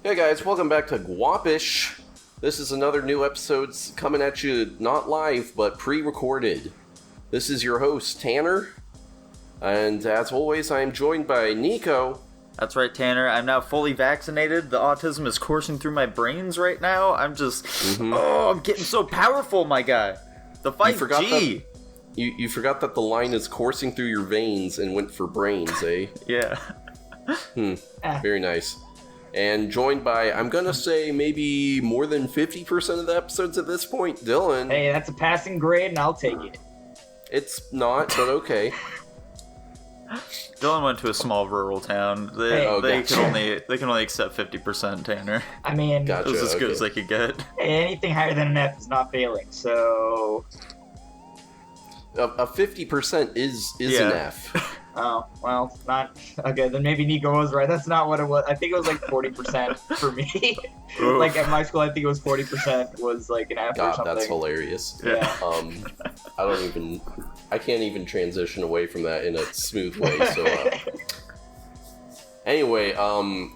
Hey guys, welcome back to Guapish. This is another new episode coming at you not live, but pre-recorded. This is your host, Tanner. And as always, I am joined by Nico. That's right, Tanner. I'm now fully vaccinated. The autism is coursing through my brains right now. I'm just... I'm getting so powerful, my guy. The 5G. You forgot that the line is coursing through your veins and went for brains, eh? Yeah. Very nice. And joined by, I'm gonna say, maybe more than 50% of the episodes at this point, Dylan. Hey, that's a passing grade, and I'll take it. It's not, but okay. Dylan went to a small rural town. They can only accept 50%, Tanner. I mean, Gotcha, It was as good okay. as they could get. hey, anything higher than an F is not failing, so... A 50% is Yeah. an F. Oh, well, not... Okay, then maybe Nico was right. That's not what it was. I think it was like 40% for me. Like, at my school, I think it was 40% was like an F or God, something. that's hilarious. Yeah. I can't even transition away from that in a smooth way, so, Anyway,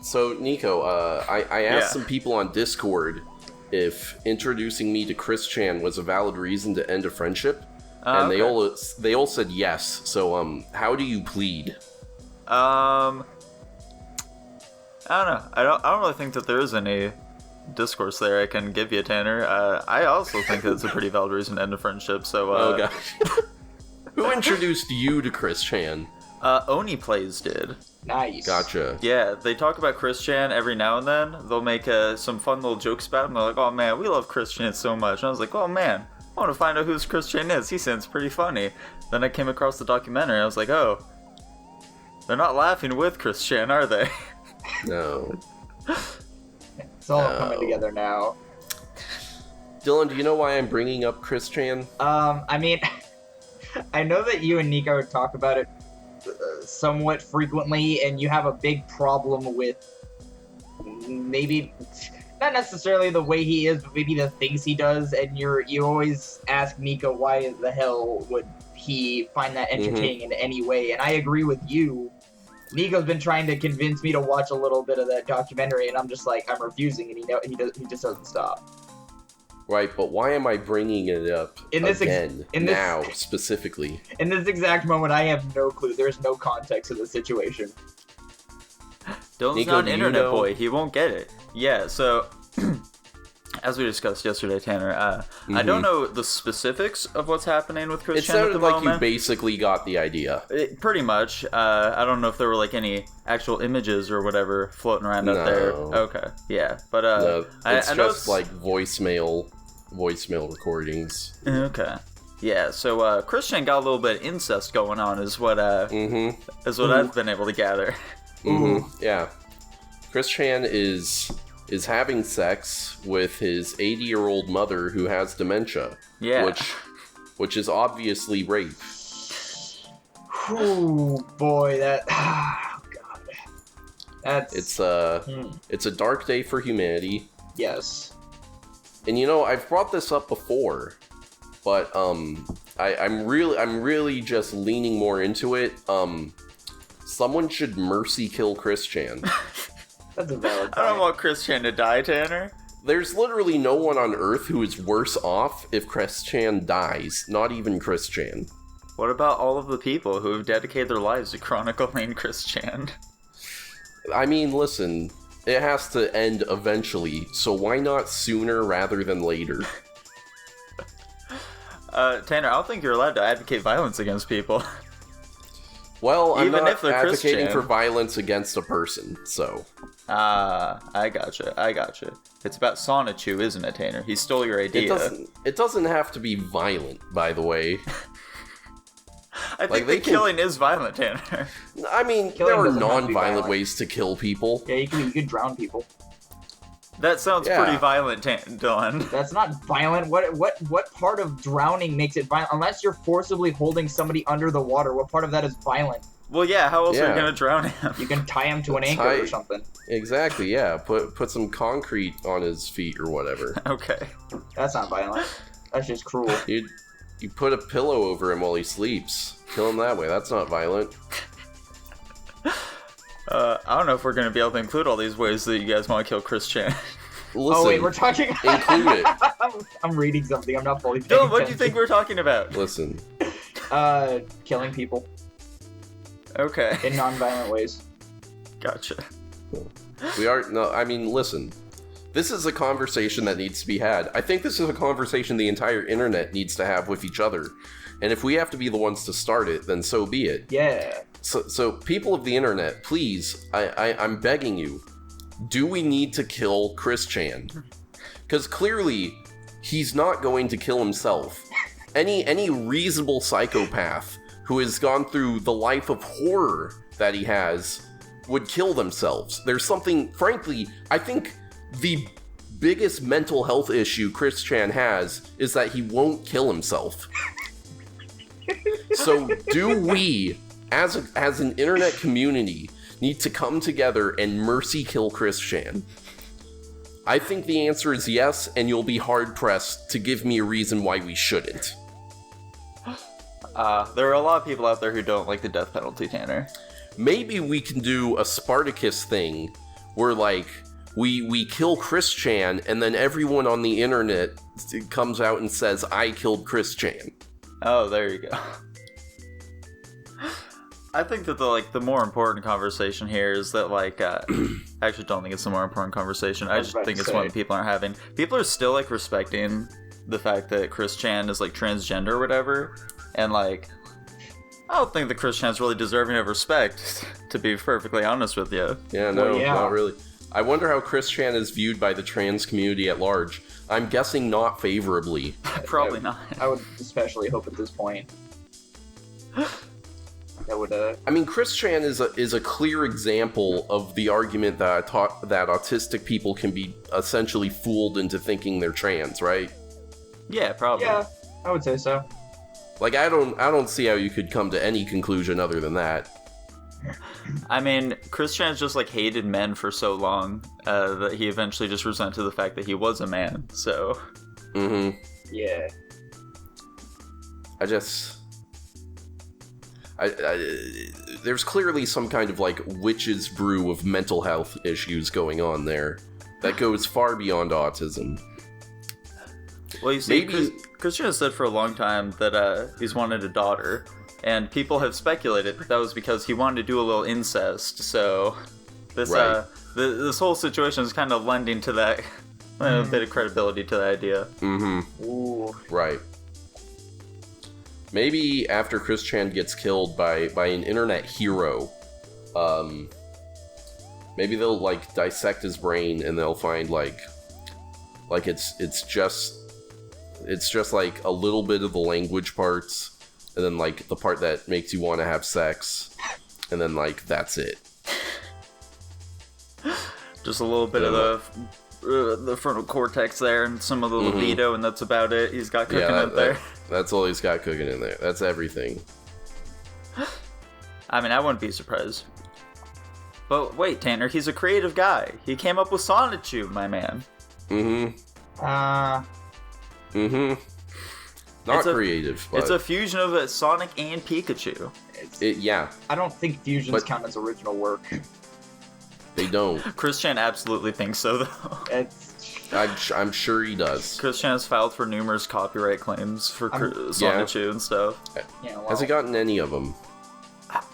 so Nico, I asked some people on Discord if introducing me to Chris Chan was a valid reason to end a friendship, and okay. they all said yes, so, how do you plead? I don't know. I don't really think that there is any discourse there I can give you, Tanner. I also think that it's a pretty valid reason to end a friendship, so... Oh, gosh. Who introduced you to Chris Chan? Oni Plays did. Nice. Gotcha. Yeah, they talk about Chris Chan every now and then. They'll make some fun little jokes about him. They're like, oh man, we love Chris Chan so much. And I was like, oh man, I want to find out who this Chris Chan is. He sounds pretty funny. Then I came across the documentary and I was like, oh, they're not laughing with Chris Chan, are they? No. It's all coming together now. Dylan, do you know why I'm bringing up Chris Chan? I mean, I know that you and Nico talk about it somewhat frequently, and you have a big problem with maybe not necessarily the way he is, but maybe the things he does, and you always ask Nico why the hell would he find that entertaining in any way, and I agree with you. Nico's been trying to convince me to watch a little bit of that documentary, and I'm just like, I'm refusing, and he just doesn't stop. Right, but why am I bringing it up now, specifically? In this exact moment, I have no clue. There's no context to the situation. Dylan's Nico, not an do you internet know- boy. He won't get it. Yeah, so... As we discussed yesterday, Tanner, I don't know the specifics of what's happening with Chris It Chan at the sounded like moment. you basically got the idea. Pretty much. I don't know if there were like any actual images or whatever floating around out there. Okay, yeah, but No, it's I know just like voicemail recordings. Okay, yeah. So Chris Chan got a little bit of incest going on, is what I've been able to gather. Yeah, Chris Chan is having sex with his 80-year-old mother who has dementia. Yeah. Which is obviously rape. Oh boy, that. Oh god. That's. It's a dark day for humanity. Yes. And you know, I've brought this up before, but I'm really just leaning more into it. Someone should mercy kill Chris Chan. That's a valid I don't point. want Chris Chan to die, Tanner. There's literally no one on Earth who is worse off if Chris Chan dies. Not even Chris Chan. What about all of the people who have dedicated their lives to chronicling Chris Chan? I mean, listen, it has to end eventually, so why not sooner rather than later? Tanner, I don't think you're allowed to advocate violence against people. Well, I'm Even not if they're advocating Christian. for violence against a person, so... I gotcha. It's about Sonichu, isn't it, Tanner? He stole your idea. It doesn't have to be violent, by the way. I think the killing is violent, Tanner. I mean, Killing there are doesn't have to be non-violent violent. ways to kill people. Yeah, you could drown people. That sounds Yeah. pretty violent, Dylan. That's not violent. What part of drowning makes it violent? Unless you're forcibly holding somebody under the water, what part of that is violent? Well, yeah, how else are Yeah. you gonna drown him? You can tie him to an anchor or something. Exactly, yeah. Put some concrete on his feet or whatever. Okay. That's not violent. That's just cruel. You put a pillow over him while he sleeps. Kill him that way. That's not violent. I don't know if we're gonna be able to include all these ways that you guys want to kill Chris Chan. Listen, Oh wait, we're talking. include it. I'm reading something. I'm not fully paying Dylan, what do you think we're talking about? Listen. Killing people Okay. in non-violent ways. Gotcha. Listen. This is a conversation that needs to be had. I think this is a conversation the entire internet needs to have with each other. And if we have to be the ones to start it, then so be it. Yeah. So people of the internet, please, I'm begging you, do we need to kill Chris Chan? Because clearly, he's not going to kill himself. Any reasonable psychopath who has gone through the life of horror that he has would kill themselves. There's something, frankly, I think the biggest mental health issue Chris Chan has is that he won't kill himself. So do we, as an internet community, need to come together and mercy kill Chris Chan? I think the answer is yes, and you'll be hard-pressed to give me a reason why we shouldn't. There are a lot of people out there who don't like the death penalty, Tanner. Maybe we can do a Spartacus thing where, like, we kill Chris Chan, and then everyone on the internet comes out and says, I killed Chris Chan. Oh, there you go. I think that the more important conversation here is that, like, I actually don't think it's the more important conversation. I just think it's one that people aren't having. People are still, like, respecting the fact that Chris Chan is, like, transgender or whatever, and, like, I don't think that Chris Chan's really deserving of respect, to be perfectly honest with you. Yeah, no, not really. I wonder how Chris Chan is viewed by the trans community at large. I'm guessing not favorably. Probably not. I would especially hope at this point. That would. I mean, Chris Chan is a clear example of the argument that that autistic people can be essentially fooled into thinking they're trans, right? Yeah, probably. Yeah, I would say so. Like, I don't see how you could come to any conclusion other than that. I mean, Chris Chan's just, like, hated men for so long that he eventually just resented the fact that he was a man, so... Mm-hmm. Yeah. There's clearly some kind of, like, witch's brew of mental health issues going on there that goes far beyond autism. Well, you see, Chris Chan said for a long time that he's wanted a daughter, and people have speculated that was because he wanted to do a little incest, so this this whole situation is kind of lending to that a bit of credibility to the idea. Mm-hmm. Ooh. Right. Maybe after Chris Chan gets killed by an internet hero, maybe they'll, like, dissect his brain and they'll find like it's just like a little bit of the language parts, and then, like, the part that makes you want to have sex, and then, like, that's it. Just a little bit of the frontal cortex there, and some of the libido, and that's about it. He's got cooking in there. That's all he's got cooking in there. That's everything. I mean, I wouldn't be surprised. But wait, Tanner, he's a creative guy. He came up with Sonichu, my man. Mm-hmm. Not creative, but... It's a fusion of Sonic and Pikachu. Yeah. I don't think fusions count as original work. They don't. Chris Chan absolutely thinks so, though. I'm sure he does. Chris Chan has filed for numerous copyright claims for Sonichu and stuff. Yeah, well, Has he gotten any of them?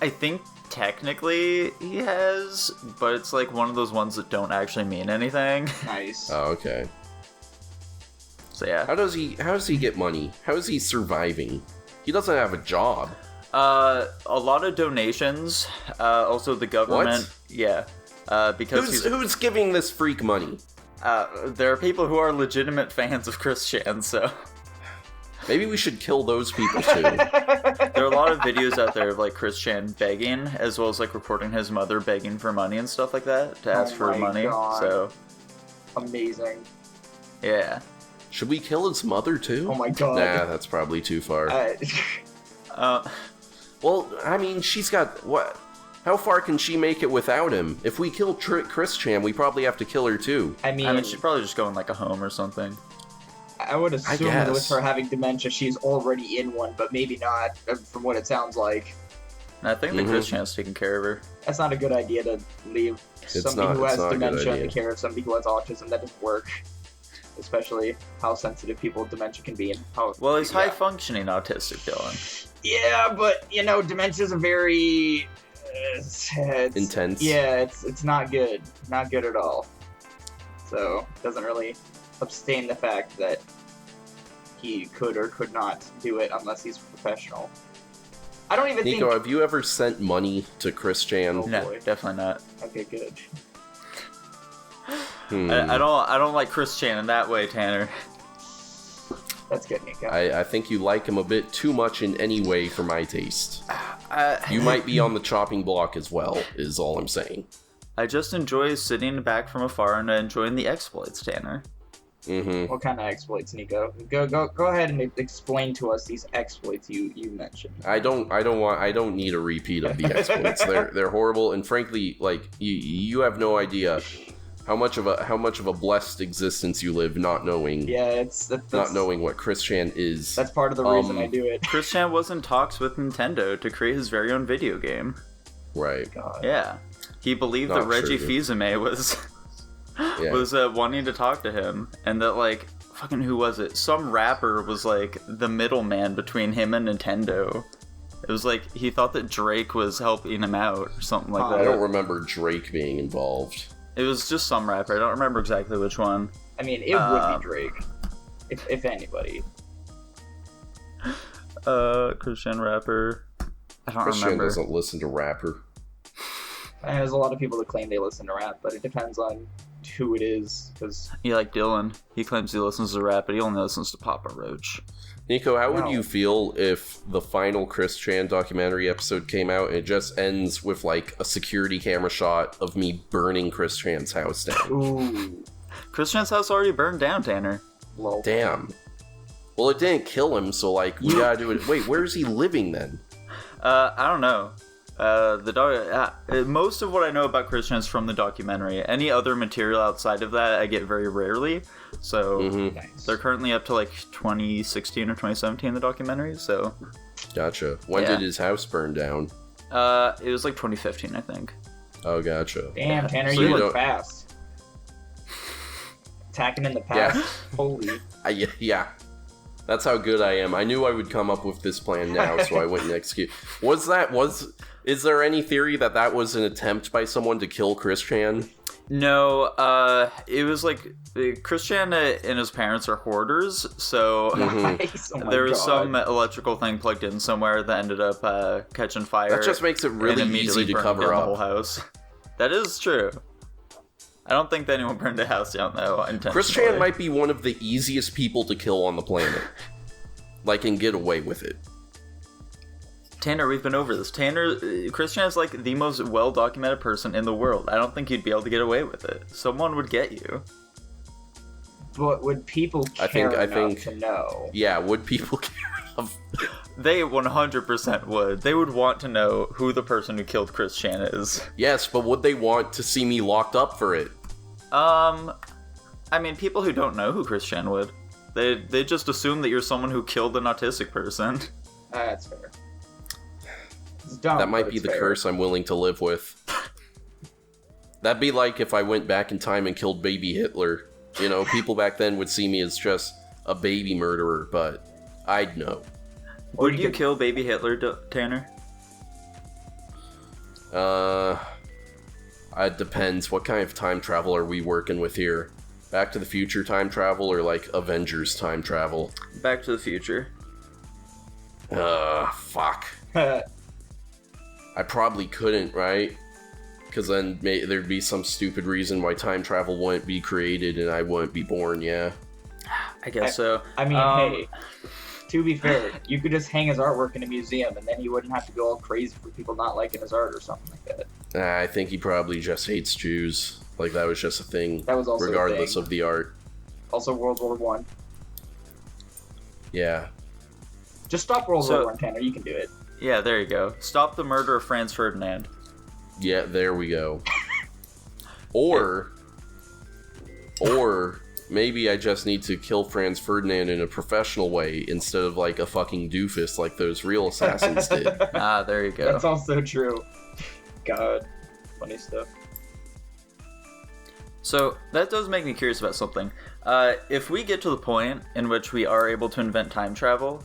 I think technically he has, but it's like one of those ones that don't actually mean anything. Nice. Oh, okay. So yeah. How does he get money? How is he surviving? He doesn't have a job. A lot of donations. Also the government. What? Yeah. Because who's giving this freak money? There are people who are legitimate fans of Chris Chan, so... Maybe we should kill those people too. There are a lot of videos out there of, like, Chris Chan begging, as well as, like, recording his mother begging for money and stuff like that, to ask for money, God. so... Amazing. Yeah. Should we kill his mother too? Oh my god. Nah, that's probably too far. Well, I mean, she's got... what? How far can she make it without him? If we kill Chris Chan, we probably have to kill her too. I mean, she'd probably just go in, like, a home or something. I would assume that with her having dementia, she's already in one, but maybe not, from what it sounds like. And I think the Christian's taking care of her. That's not a good idea to leave somebody who has dementia to care of somebody who has autism. That doesn't work. Especially how sensitive people with dementia can be and how... Well, he's high-functioning autistic, Dylan. Yeah, but, dementia's a very... intense. Yeah, it's not good. Not good at all. So, it doesn't really abstain the fact that he could or could not do it unless he's a professional. I don't even think... Nico, have you ever sent money to Chris Chan? No, definitely not. Okay, good. I don't like Chris Chan in that way, Tanner. That's good, Nico. I think you like him a bit too much in any way for my taste. You might be on the chopping block as well, is all I'm saying. I just enjoy sitting back from afar and enjoying the exploits, Tanner. What kind of exploits, Nico? Go ahead and explain to us these exploits you mentioned. I don't need a repeat of the exploits. They're horrible, and frankly, like you have no idea how much of a blessed existence you live not knowing. Yeah, not knowing what Chris Chan is. That's part of the reason I do it. Chris Chan was in talks with Nintendo to create his very own video game. Right. God. Yeah, he believed that Reggie Fils-Aimé was wanting to talk to him, and that like fucking who was it? Some rapper was like the middleman between him and Nintendo. It was like he thought that Drake was helping him out or something like that. I don't remember Drake being involved. It was just some rapper. I don't remember exactly which one. I mean, it would be Drake, if anybody. Christian rapper. I don't Christian remember. doesn't listen to rapper. And there's a lot of people that claim they listen to rap, but it depends on who it is. Because like Dylan, he claims he listens to rap, but he only listens to Papa Roach. Nico, how would you feel if the final Chris Chan documentary episode came out and it just ends with like a security camera shot of me burning Chris Chan's house down? Ooh. Chris Chan's house already burned down, Tanner. Lol. Damn. Well, it didn't kill him, so like we gotta do it. Wait, where's he living then? I don't know. Most of what I know about Chris Chan's from the documentary. Any other material outside of that, I get very rarely. So they're currently up to like 2016 or 2017 the documentary. So gotcha. When did his house burn down? It was like 2015, I think. Oh, gotcha. Damn, Tanner, So you you look fast. Attacking in the past. Yeah. Holy. Yeah. That's how good I am. I knew I would come up with this plan now, so I went and executed. Is there any theory that was an attempt by someone to kill Chris Chan? No, it was like Chris Chan and his parents are hoarders, so Nice. Oh my there was God. some electrical thing plugged in somewhere that ended up catching fire. That just makes it really and immediately easy to burned cover down up. the whole house. That is true. I don't think that anyone burned a house down though intentionally. Chris Chan might be one of the easiest people to kill on the planet. Like, and get away with it. Tanner, we've been over this. Chris Chan is like the most well-documented person in the world. I don't think you'd be able to get away with it. Someone would get you. But would people care enough to know? Yeah, would people care enough? They 100% would. They would want to know who the person who killed Chris Chan is. Yes, but would they want to see me locked up for it? I mean, people who don't know who Chris Chan would. They just assume that you're someone who killed an autistic person. That's fair. It's dumb, That might but be it's the fair. curse I'm willing to live with. That'd be like if I went back in time and killed baby Hitler. You know, people back then would see me as just a baby murderer, but I'd know. Would you kill baby Hitler, Tanner? It depends. What kind of time travel are we working with here? Back to the Future time travel or like Avengers time travel? Back to the Future. Fuck. I probably couldn't, right? Because then there'd be some stupid reason why time travel wouldn't be created and I wouldn't be born, yeah? I guess so. I mean, hey, to be fair, you could just hang his artwork in a museum and then he wouldn't have to go all crazy for people not liking his art or something like that. I think he probably just hates Jews. Like, that was just a thing. That was also regardless a thing. of the art. Also World War One. Yeah. Just stop World War One, Tanner. You can do it. Yeah, there you go. Stop the murder of Franz Ferdinand. Yeah, there we go. Or Maybe I just need to kill Franz Ferdinand in a professional way instead of like a fucking doofus like those real assassins did. Ah, there you go. That's also true. God, funny stuff. So, that does make me curious about something. If we get to the point in which we are able to invent time travel,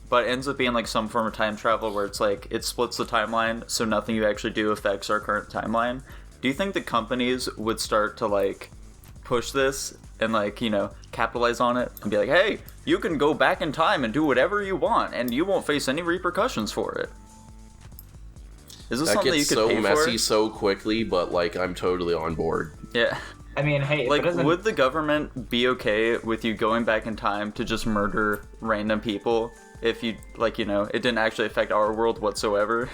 but it ends up being like some form of time travel where it's like, it splits the timeline, so nothing you actually do affects our current timeline, do you think the companies would start to like push this and like, you know, capitalize on it and be like, hey, you can go back in time and do whatever you want and you won't face any repercussions for it? Is this That something you gets could so pay messy for? so quickly, but like I'm totally on board. Yeah. I mean, hey, if Like, it doesn't... would the government be okay with you going back in time to just murder random people if you, like, you know, it didn't actually affect our world whatsoever?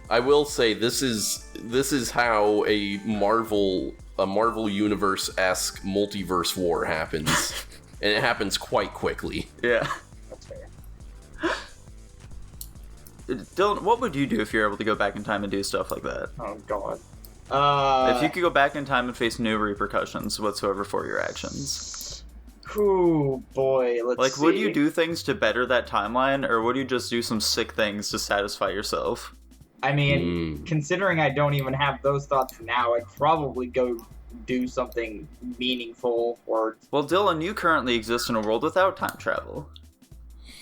I will say this is how a Marvel Universe-esque multiverse war happens. And it happens quite quickly. Yeah. That's fair. Dylan, what would you do if you're able to go back in time and do stuff like that? Oh, God. If you could go back in time and face no repercussions whatsoever for your actions. Ooh, boy, let's Like, see. would you do things to better that timeline, or would you just do some sick things to satisfy yourself? I mean, considering I don't even have those thoughts now, I'd probably go do something meaningful or... Well, Dylan, you currently exist in a world without time travel.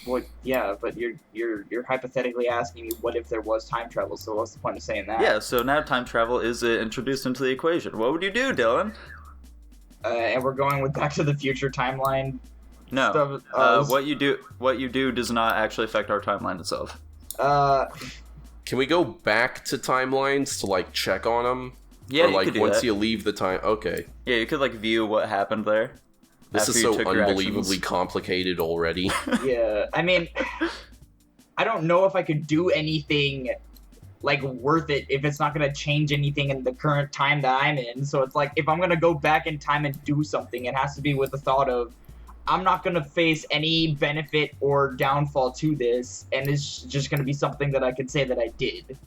Well, yeah, but you're hypothetically asking me what if there was time travel, so what's the point of saying that? Yeah, so now time travel is introduced into the equation. What would you do, Dylan? And we're going with Back to the Future timeline No. stuff. What you do does not actually affect our timeline itself. Can we go back to timelines to like check on them? Yeah, or you like could do once that. you leave the time. Okay, Yeah, you could like view what happened there. this after is you so took your unbelievably actions. complicated already. Yeah, I mean, I don't know if I could do anything like worth it if it's not gonna change anything in the current time that I'm in. So it's like if I'm gonna go back in time and do something, it has to be with the thought of I'm not gonna face any benefit or downfall to this, and it's just gonna be something that I could say that I did.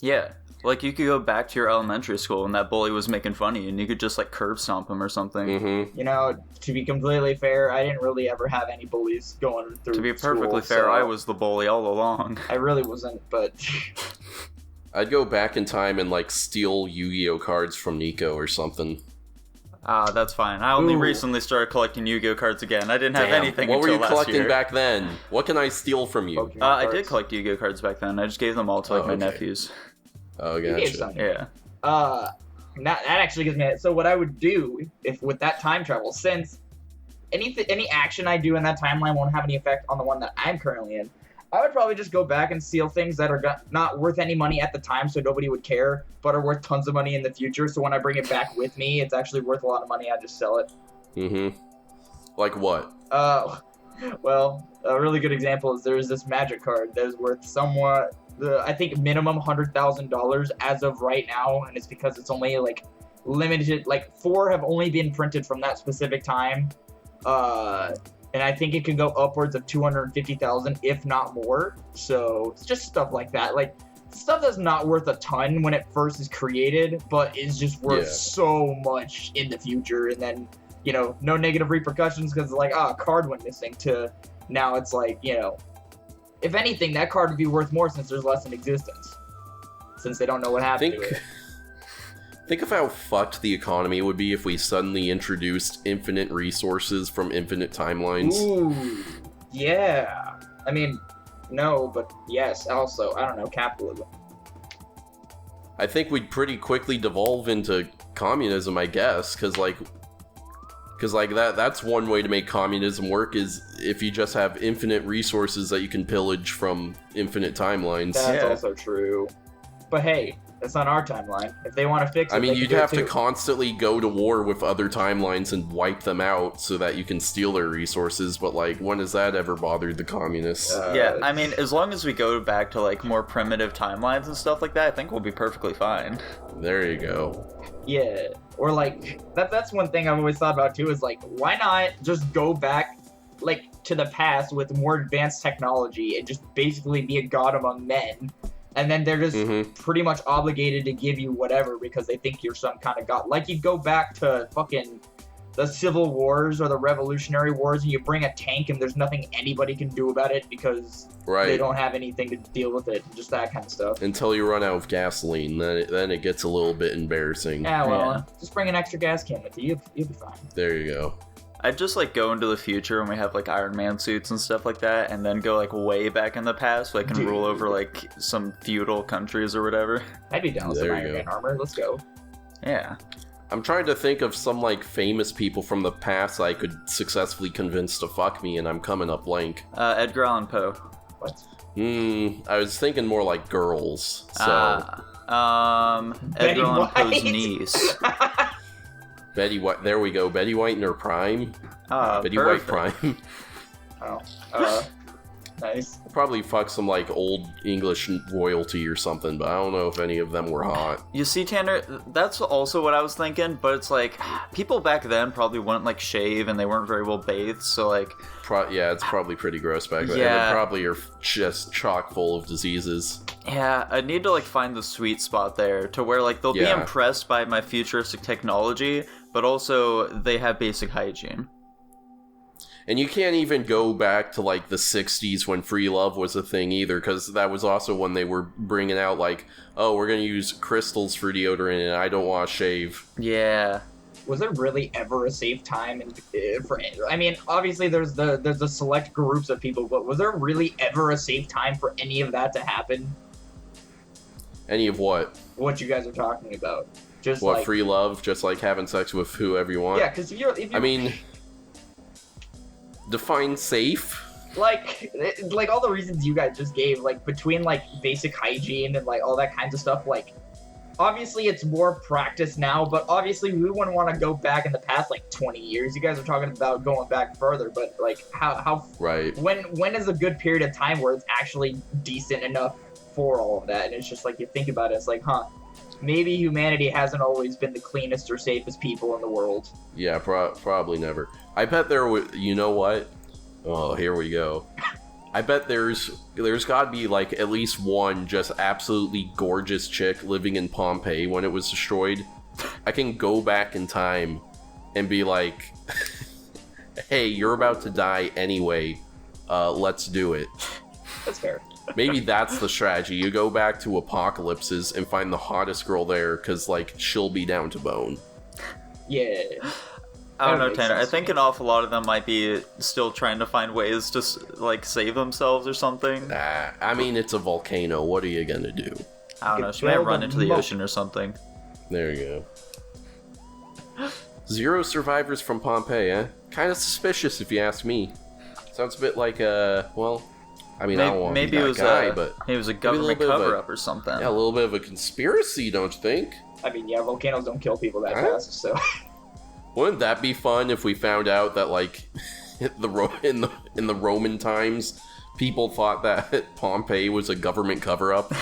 Yeah, like you could go back to your elementary school and that bully was making fun of you, and you could just like curb stomp him or something. Mm-hmm. You know, to be completely fair, I didn't really ever have any bullies going through. To be perfectly school, fair, so I was the bully all along. I really wasn't, but I'd go back in time and like steal Yu-Gi-Oh cards from Nico or something. Ah, that's fine. I only Ooh. recently started collecting Yu-Gi-Oh cards again. I didn't have Damn, anything what were until you last collecting year. back then? What can I steal from you? Pokemon I cards. did collect Yu-Gi-Oh cards back then. I just gave them all to like Oh, my okay. nephews. Oh, You gave gotcha. some. Yeah. That actually gives me. So what I would do if with that time travel, since any action I do in that timeline won't have any effect on the one that I'm currently in, I would probably just go back and steal things that are not worth any money at the time, so nobody would care, but are worth tons of money in the future. So when I bring it back with me, it's actually worth a lot of money. I just sell it. Mm-hmm. Like what? Well, a really good example is there's this magic card that is worth somewhat, I think minimum $100,000 as of right now, and it's because it's only like limited, like 4 have only been printed from that specific time, and I think it can go upwards of 250,000, if not more. So it's just stuff like that, like stuff that's not worth a ton when it first is created, but is just worth so much in the future, and then, you know, no negative repercussions because like, a card went missing, to now it's like, you know, if anything, that card would be worth more since there's less in existence, since they don't know what happened to it. Think of how fucked the economy would be if we suddenly introduced infinite resources from infinite timelines. Ooh, yeah. I mean, no, but yes, also, I don't know, capitalism. I think we'd pretty quickly devolve into communism, I guess, because that's one way to make communism work, is if you just have infinite resources that you can pillage from infinite timelines. That's Yeah. also true. But hey, that's not our timeline. If they want to fix it, I mean, they you'd can do have it to too. constantly go to war with other timelines and wipe them out so that you can steal their resources, but like, when has that ever bothered the communists? Yeah, I mean, as long as we go back to like more primitive timelines and stuff like that, I think we'll be perfectly fine. There you go. Yeah, or like that's one thing I've always thought about too, is like, why not just go back like to the past with more advanced technology and just basically be a god among men, and then they're just pretty much obligated to give you whatever because they think you're some kind of god. Like, you go back to fucking the Civil Wars or the Revolutionary Wars, and you bring a tank and there's nothing anybody can do about it because they don't have anything to deal with it, just that kind of stuff. Until you run out of gasoline, then it gets a little bit embarrassing. Yeah, well, just bring an extra gas can with you. You'll be fine. There you go. I'd just like go into the future when we have like Iron Man suits and stuff like that, and then go like way back in the past so I can rule over like some feudal countries or whatever. I'd be down with some Iron Man armor. Let's go. Yeah. I'm trying to think of some like famous people from the past I could successfully convince to fuck me, and I'm coming up blank. Edgar Allan Poe. What? I was thinking more like girls. So Edgar Allan Poe's niece. Betty White. There we go. Betty White in her prime. Betty perfect. White prime. Nice. Probably fuck some like old English royalty or something, but I don't know if any of them were hot. You see, Tanner, that's also what I was thinking, but it's like people back then probably wouldn't like shave and they weren't very well bathed, so like yeah, it's probably pretty gross back then. Yeah. And they probably are just chock full of diseases. yeah, I need to like find the sweet spot there to where like they'll be impressed by my futuristic technology, but also they have basic hygiene. And you can't even go back to like the 60s when free love was a thing either, because that was also when they were bringing out like, oh, we're gonna use crystals for deodorant and I don't want to shave. Yeah. Was there really ever a safe time I mean, obviously there's the select groups of people, but was there really ever a safe time for any of that to happen? Any of what? What you guys are talking about? Just what, like free love? Just like having sex with whoever you want? Yeah, because if you I mean, define safe. like all the reasons you guys just gave, like between like basic hygiene and like all that kinds of stuff, like obviously it's more practice now, but obviously we wouldn't want to go back in the past like 20 years. You guys are talking about going back further, but like how right, when is a good period of time where it's actually decent enough for all of that? And it's just like you think about it, it's like, maybe humanity hasn't always been the cleanest or safest people in the world. Yeah, probably never. I bet there would. You know what? Oh, here we go. I bet there's got to be like at least one just absolutely gorgeous chick living in Pompeii when it was destroyed. I can go back in time and be like, "Hey, you're about to die anyway. Let's do it." That's fair. Maybe that's the strategy. You go back to apocalypses and find the hottest girl there, because like she'll be down to bone. Yeah. I don't know, Tanner. I think an awful lot of them might be still trying to find ways to like save themselves or something. Nah, I mean it's a volcano. What are you gonna do? I don't know. She might run into the ocean or something. There you go. 0 survivors from Pompeii, eh? Kind of suspicious if you ask me. Sounds a bit like well, I mean, I don't want to be that guy, but it was a government cover-up or something. Yeah, a little bit of a conspiracy, don't you think? I mean, yeah, volcanoes don't kill people that fast, so. Wouldn't that be fun if we found out that, like, in the Roman times, people thought that Pompeii was a government cover-up?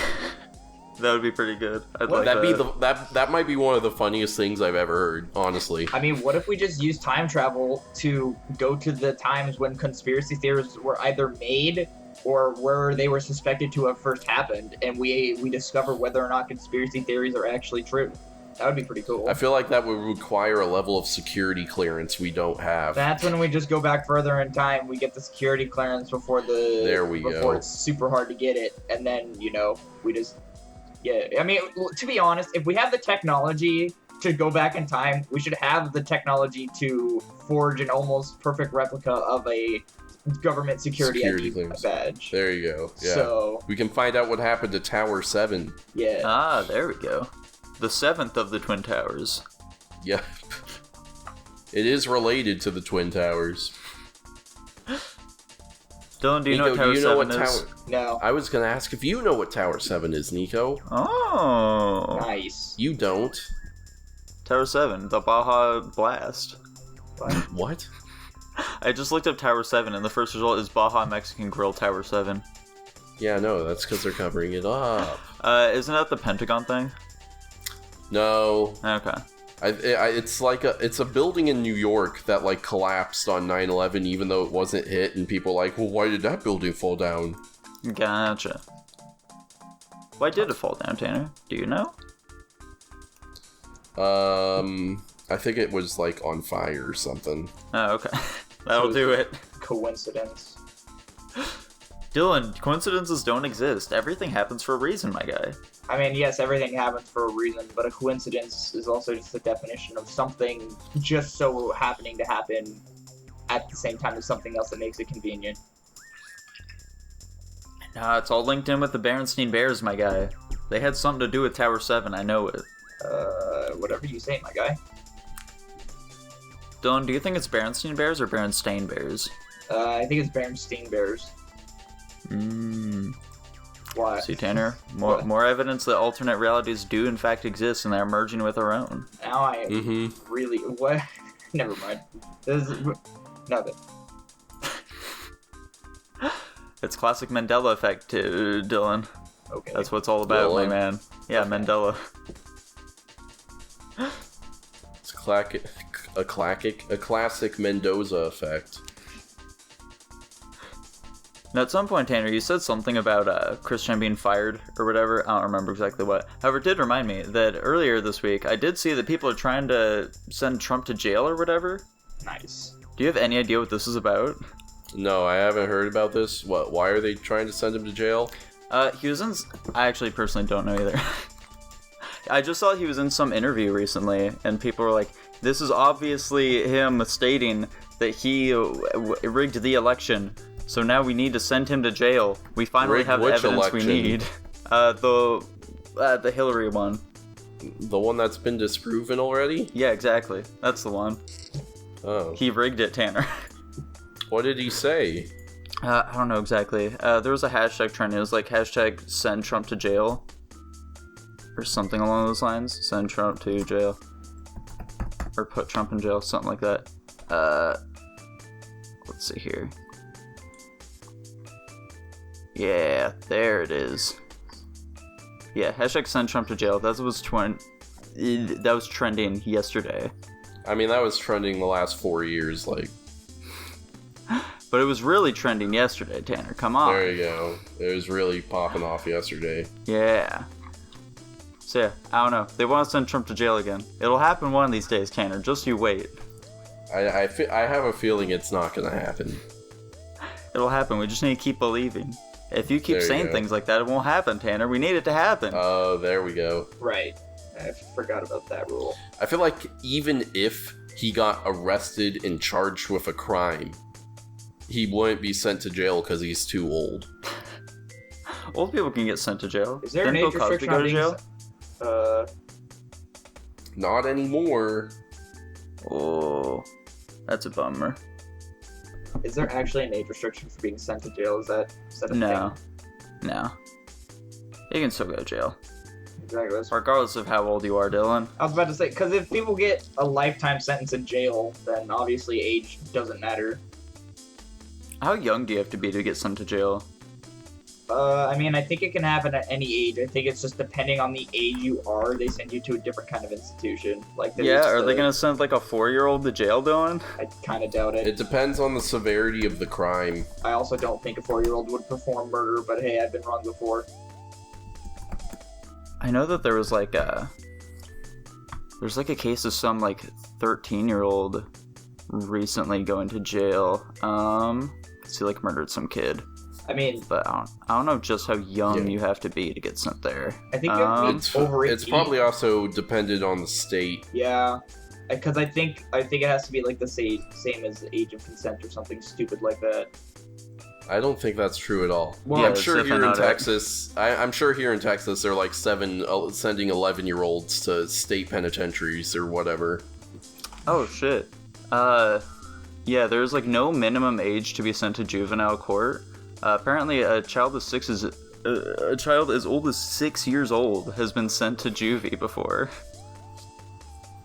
That would be pretty good. That might be one of the funniest things I've ever heard, honestly. I mean, what if we just use time travel to go to the times when conspiracy theories were either made or where they were suspected to have first happened, and we discover whether or not conspiracy theories are actually true? That would be pretty cool. I feel like that would require a level of security clearance we don't have. That's when we just go back further in time. We get the security clearance before it's super hard to get it, and then we just I mean, to be honest, if we have the technology to go back in time, we should have the technology to forge an almost perfect replica of a government security ID badge. There you go. Yeah. So we can find out what happened to Tower 7. Yeah. Ah, there we go. The 7th of the Twin Towers. Yep. It is related to the Twin Towers. Dylan, do you know what Tower 7 is? No. I was going to ask if you know what Tower 7 is, Nico. Oh. Nice. You don't. Tower 7, the Baja Blast. What? I just looked up Tower 7, and the first result is Baja Mexican Grill Tower 7. Yeah, no, that's because they're covering it up. Isn't that the Pentagon thing? No. Okay. It's a building in New York that like collapsed on 9/11, even though it wasn't hit, and people are like, well, why did that building fall down? Gotcha. Why did it fall down, Tanner? Do you know? I think it was like on fire or something. Oh, okay. That'll do it. Coincidence. Dylan, coincidences don't exist. Everything happens for a reason, my guy. I mean, yes, everything happens for a reason, but a coincidence is also just the definition of something just so happening to happen at the same time as something else that makes it convenient. Nah, it's all linked in with the Berenstein Bears, my guy. They had something to do with Tower 7, I know it. Whatever you say, my guy. Dylan, do you think it's Berenstein Bears or Berenstain Bears? I think it's Berenstein Bears. What? See, Tanner, more evidence that alternate realities do in fact exist and they're merging with our own. Now I am really... What? Never mind. This is... Nothing. It's classic Mandela effect, Dylan. Okay. That's what it's all about, Dylan. my man. Yeah, Okay. Mandela. It's a classic Mendoza effect. Now, at some point, Tanner, you said something about Christian being fired or whatever. I don't remember exactly what. However, it did remind me that earlier this week, I did see that people are trying to send Trump to jail or whatever. Nice. Do you have any idea what this is about? No, I haven't heard about this. What? Why are they trying to send him to jail? He was in... I actually personally don't know either. I just saw he was in some interview recently, and people were like, this is obviously him stating that he rigged the election, so now we need to send him to jail. We finally Rigged have the which evidence we election? need. The Hillary one. The one that's been disproven already? Yeah, exactly. That's the one. Oh. He rigged it, Tanner. What did he say? I don't know exactly. There was a hashtag trending. It was like hashtag send Trump to jail. Or something along those lines. Send Trump to jail. Or put Trump in jail. Something like that. Let's see here. Yeah, there it is. Yeah, hashtag send Trump to jail. That was trending yesterday. I mean, that was trending the last 4 years, like... But it was really trending yesterday, Tanner. Come on. There you go. It was really popping off yesterday. Yeah. So yeah, I don't know. They want to send Trump to jail again. It'll happen one of these days, Tanner. Just you wait. I have a feeling it's not gonna happen. It'll happen. We just need to keep believing. If you keep There you saying go. things like that, it won't happen, Tanner. We need it to happen. Oh, there we go. Right. I forgot about that rule. I feel like even if he got arrested and charged with a crime, he wouldn't be sent to jail because he's too old. Old people can get sent to jail. Is there an Didn't age Bill Cosby restriction go on to being... jail? Not anymore. Oh, that's a bummer. Is there actually an age restriction for being sent to jail? Is that a No. thing? No. You can still go to jail. Exactly. That's- Regardless of how old you are, Dylan. I was about to say, because if people get a lifetime sentence in jail, then obviously age doesn't matter. How young do you have to be to get sent to jail? I mean, I think it can happen at any age. I think it's just depending on the age you are, they send you to a different kind of institution. Like, Yeah, are they gonna send like a 4-year-old to jail, Dylan? I kind of doubt it. It depends on the severity of the crime. I also don't think a 4-year-old would perform murder, but hey, I've been wrong before. I know that there was like there's like a case of some like 13-year-old recently going to jail. He like murdered some kid. I mean, But I don't know just how young Yeah. you have to be to get sent there. I think you have to It's, be over 18. it's probably also dependent on the state. Yeah, because I think it has to be like the same as the age of consent or something stupid like that. I don't think that's true at all. Well, Yeah, I'm it's sure here definitely in not Texas, I'm sure here in Texas they're like sending 11-year-olds to state penitentiaries or whatever. Oh shit. Yeah, there's like no minimum age to be sent to juvenile court. Apparently, a child as old as 6 years old has been sent to juvie before.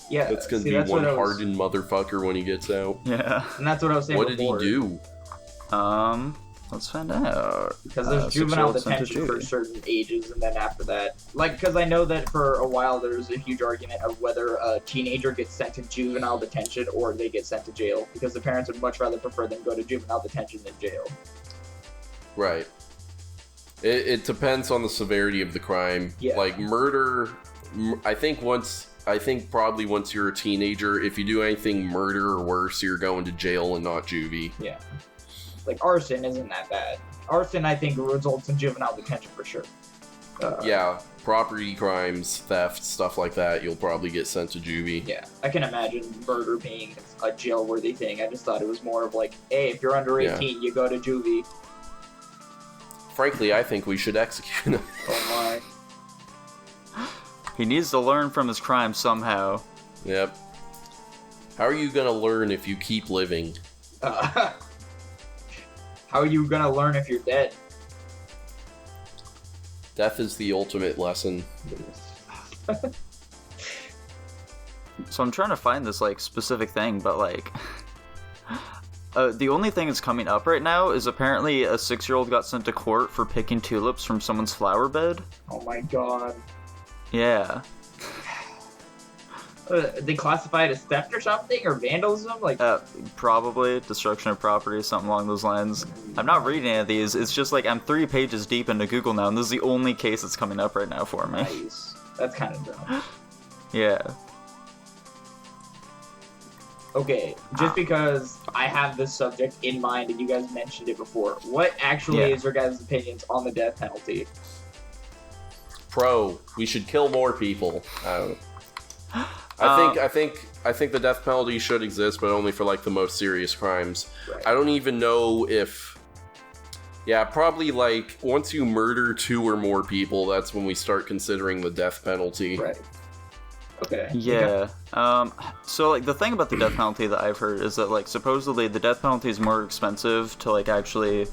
Yeah, That's gonna see, be that's one what I was- hardened motherfucker when he gets out. Yeah. And that's what I was saying What did he before. do? Let's find out. Because there's 6 juvenile year-olds sent to detention for juvie. certain ages, and then after that, because I know that for a while there was a huge argument of whether a teenager gets sent to juvenile detention or they get sent to jail, because the parents would much rather prefer them go to juvenile detention than jail. Right. It depends on the severity of the crime. Yeah. Like murder I think probably once you're a teenager, if you do anything murder or worse, you're going to jail and not juvie. Yeah. Like, arson isn't that bad. Arson, I think, results in juvenile detention for sure. Yeah, property crimes, theft, stuff like that, you'll probably get sent to juvie. Yeah, I can imagine murder being a jail-worthy thing. I just thought it was more of like, hey, if you're under 18, you go to juvie. Frankly, I think we should execute him. Oh my. He needs to learn from his crime somehow. Yep. How are you gonna learn if you keep living? How are you gonna learn if you're dead? Death is the ultimate lesson. So I'm trying to find this, like, specific thing, but, like... the only thing that's coming up right now is apparently a 6-year-old got sent to court for picking tulips from someone's flower bed. Oh my god. Yeah. They classify it as theft or something, or vandalism? Like, Probably destruction of property, something along those lines. I'm not reading any of these. It's just like I'm 3 pages deep into Google now, and this is the only case that's coming up right now for me. nice. That's kind of dumb. Yeah. Okay, just because I have this subject in mind and you guys mentioned it before, what actually is your guys' opinions on the death penalty? Pro, we should kill more people. I don't know. I think the death penalty should exist, but only for like the most serious crimes. Right. I don't even know if. Yeah, probably like once you murder 2 or more people, that's when we start considering the death penalty. Right. Okay. Yeah. So like the thing about the death penalty that I've heard is that like supposedly the death penalty is more expensive to like actually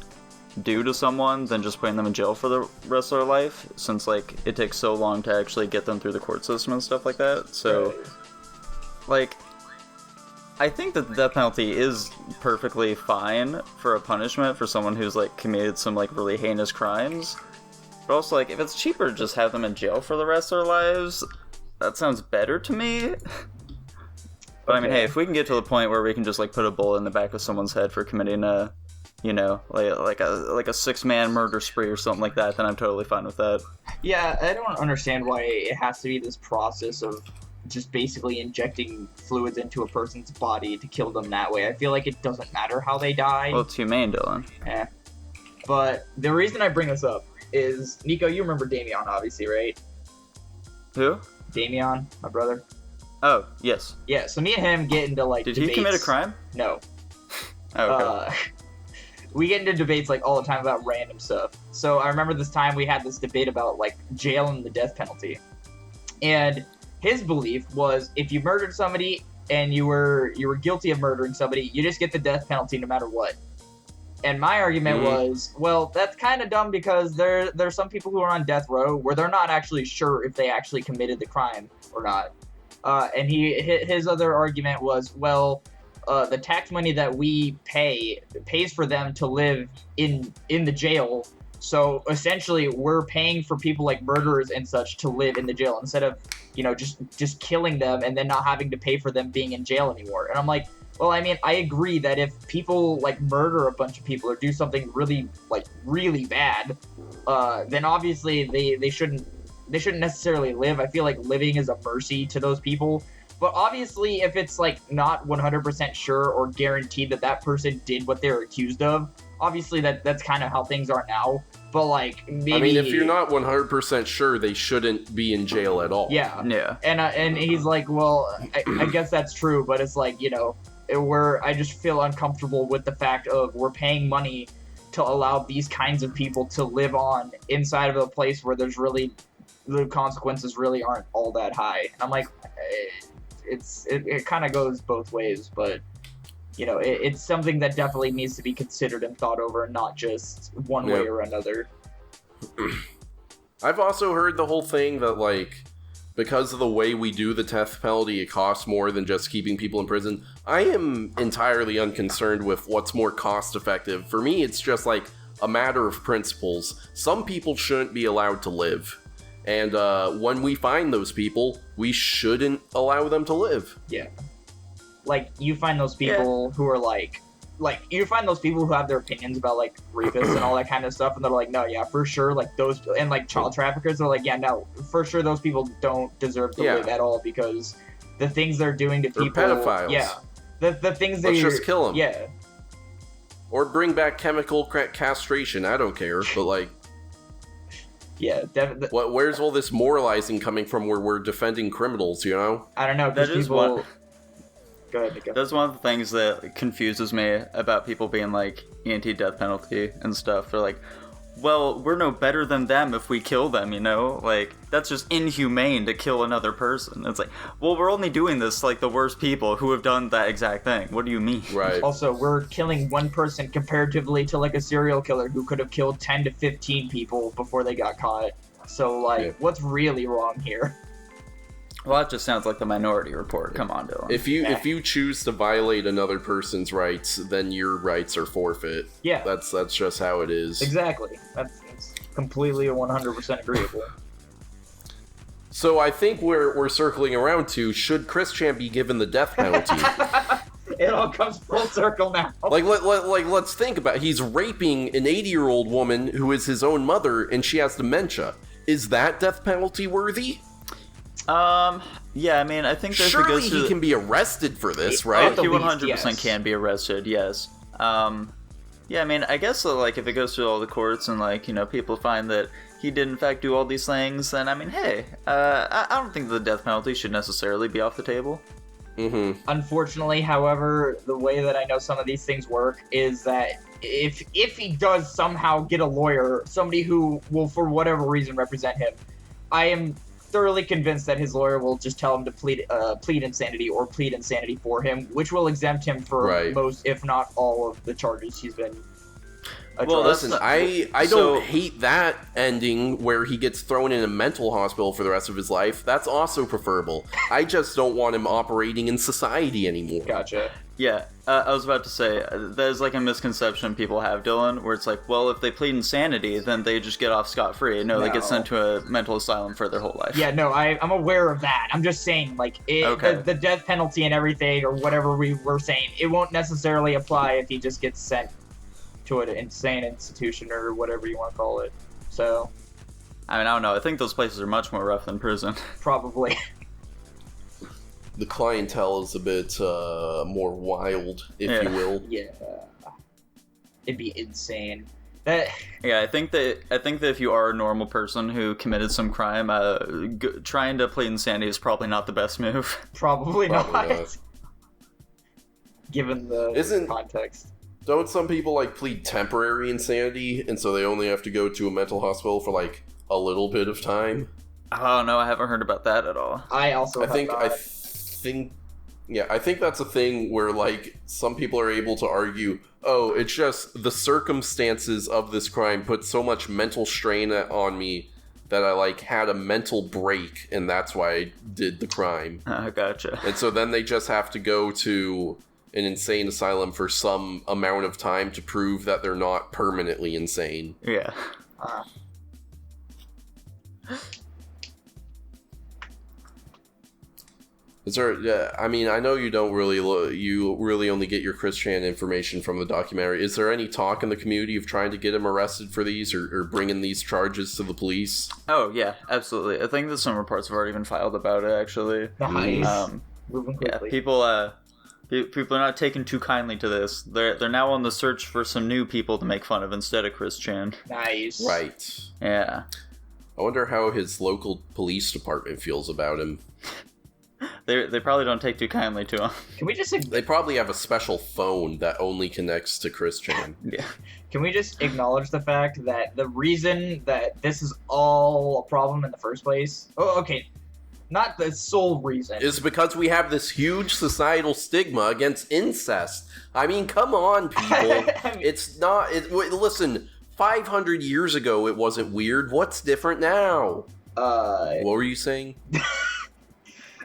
do to someone than just putting them in jail for the rest of their life, since like it takes so long to actually get them through the court system and stuff like that. So like I think that the death penalty is perfectly fine for a punishment for someone who's like committed some like really heinous crimes, but also like if it's cheaper to just have them in jail for the rest of their lives, that sounds better to me. But I mean, hey, if we can get to the point where we can just like put a bullet in the back of someone's head for committing a, you know, like a 6-man murder spree or something like that, then I'm totally fine with that. Yeah, I don't understand why it has to be this process of just basically injecting fluids into a person's body to kill them that way. I feel like it doesn't matter how they die. Well, it's humane, Dylan. But the reason I bring this up is, Nico, you remember Damien, obviously, right? Who? Damien, my brother. Oh, yes. Yeah, so me and him get into like Did debates. he commit a crime? No. Oh, okay. We get into debates like all the time about random stuff. So I remember this time we had this debate about like jail and the death penalty. And his belief was if you murdered somebody and you were guilty of murdering somebody, you just get the death penalty no matter what. And my argument was, well, that's kind of dumb because there's some people who are on death row where they're not actually sure if they actually committed the crime or not. And his other argument was, well, the tax money that we pays for them to live in the jail. So essentially, we're paying for people like murderers and such to live in the jail instead of, you know, just killing them and then not having to pay for them being in jail anymore. And I'm like, well, I mean, I agree that if people like murder a bunch of people or do something really bad, then obviously they shouldn't necessarily live. I feel like living is a mercy to those people. But obviously, if it's like not 100% sure or guaranteed that that person did what they're accused of, obviously that's kind of how things are now. But like, maybe, I mean, if you're not 100% sure, they shouldn't be in jail at all. Yeah. Yeah. And he's like, well, I guess that's true, but it's like, you know, I just feel uncomfortable with the fact of we're paying money to allow these kinds of people to live on inside of a place where there's really the consequences really aren't all that high. And I'm like, it kind of goes both ways, but you know, it's something that definitely needs to be considered and thought over, and not just one way or another. I've also heard the whole thing that like, because of the way we do the death penalty, it costs more than just keeping people in prison. I am entirely unconcerned with what's more cost effective. For me, it's just like a matter of principles. Some people shouldn't be allowed to live. And when we find those people, we shouldn't allow them to live. Yeah. Like, you find those people who are like like, you find those people who have their opinions about, like, rapists and all that kind of stuff, and they're like, no, yeah, for sure, like, those, and, like, child traffickers are like, yeah, no, for sure those people don't deserve to live at all, because the things they're doing to They're people... pedophiles. Yeah. The things Let's just kill them. Yeah. Or bring back chemical castration, I don't care, but, like... Yeah, definitely. Where's all this moralizing coming from where we're defending criminals, you know? I don't know, because people... Go ahead, Nico. That's one of the things that confuses me about people being, like, anti-death penalty and stuff. They're like, well, we're no better than them if we kill them, you know? Like, that's just inhumane to kill another person. It's like, well, we're only doing this to, like, the worst people who have done that exact thing. What do you mean? Right. Also, we're killing one person comparatively to, like, a serial killer who could have killed 10 to 15 people before they got caught. So, like, what's really wrong here? Well, that just sounds like the Minority Report. Come on, Dylan. If you choose to violate another person's rights, then your rights are forfeit. Yeah. That's just how it is. Exactly. That's completely 100% agreeable. So I think we're circling around to, should Chris Chan be given the death penalty? It all comes full circle now. Let's think about it. He's raping an 80-year-old woman who is his own mother, and she has dementia. Is that death penalty worthy? Yeah, I mean, I think that surely he can be arrested for this, right? He 100% can be arrested, yes. Yeah, I mean, I guess, like, if it goes through all the courts and, like, you know, people find that he did, in fact, do all these things, then, I mean, hey, I don't think the death penalty should necessarily be off the table. Mm-hmm. Unfortunately, however, the way that I know some of these things work is that if he does somehow get a lawyer, somebody who will, for whatever reason, represent him, I am thoroughly convinced that his lawyer will just tell him to plead insanity or plead insanity for him, which will exempt him for most, if not all, of the charges he's been. Well, listen, I don't hate that ending where he gets thrown in a mental hospital for the rest of his life. That's also preferable. I just don't want him operating in society anymore. Gotcha. Yeah, I was about to say, there's like a misconception people have, Dylan, where it's like, well, if they plead insanity, then they just get off scot-free. No, they get sent to a mental asylum for their whole life. Yeah, no, I'm aware of that. I'm just saying, like, the death penalty and everything, or whatever we were saying, it won't necessarily apply if he just gets sent to an insane institution or whatever you want to call it. So, I mean, I don't know. I think those places are much more rough than prison. Probably. The clientele is a bit more wild, if you will. Yeah, it'd be insane. Yeah, I think that if you are a normal person who committed some crime, trying to plead insanity is probably not the best move. Probably not. Given the context. Don't some people like plead temporary insanity, and so they only have to go to a mental hospital for like a little bit of time? Oh no, I haven't heard about that at all. I think that's a thing where, like, some people are able to argue, oh, it's just the circumstances of this crime put so much mental strain on me that I, like, had a mental break, and that's why I did the crime. Gotcha. And so then they just have to go to an insane asylum for some amount of time to prove that they're not permanently insane. Yeah. Is there? I mean, I know you don't really. You really only get your Chris Chan information from the documentary. Is there any talk in the community of trying to get him arrested for these, or bringing these charges to the police? Oh yeah, absolutely. I think that some reports have already been filed about it. Actually, nice. Moving quickly. Yeah, people are not taking too kindly to this. They're now on the search for some new people to make fun of instead of Chris Chan. Nice. Right. Yeah. I wonder how his local police department feels about him. They probably don't take too kindly to him. Can we just... They probably have a special phone that only connects to Chris Chan. Yeah. Can we just acknowledge the fact that the reason that this is all a problem in the first place... Oh, okay. Not the sole reason. Is because we have this huge societal stigma against incest. I mean, come on, people. It's not... listen, 500 years ago it wasn't weird. What's different now? What were you saying?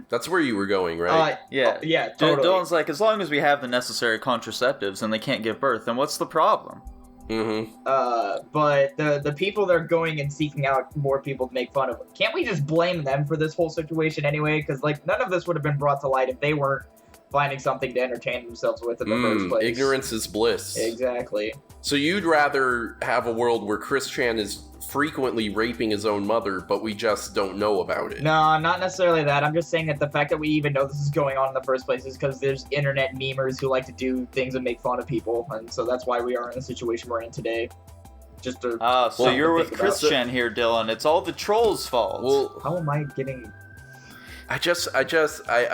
That's where you were going, right? Yeah. Yeah, totally. Dylan's like, as long as we have the necessary contraceptives and they can't give birth, then what's the problem? Mm-hmm. But the people that are going and seeking out more people to make fun of, can't we just blame them for this whole situation anyway? Because, like, none of this would have been brought to light if they weren't finding something to entertain themselves with in the first place. Ignorance is bliss. Exactly. So you'd rather have a world where Chris Chan is frequently raping his own mother, but we just don't know about it? No, not necessarily that. I'm just saying that the fact that we even know this is going on in the first place is because there's internet memers who like to do things and make fun of people, and so that's why we are in the situation we're in today. Just to... so you're with Chris Chan here, Dylan. It's all the trolls' fault. Well, How am I getting... I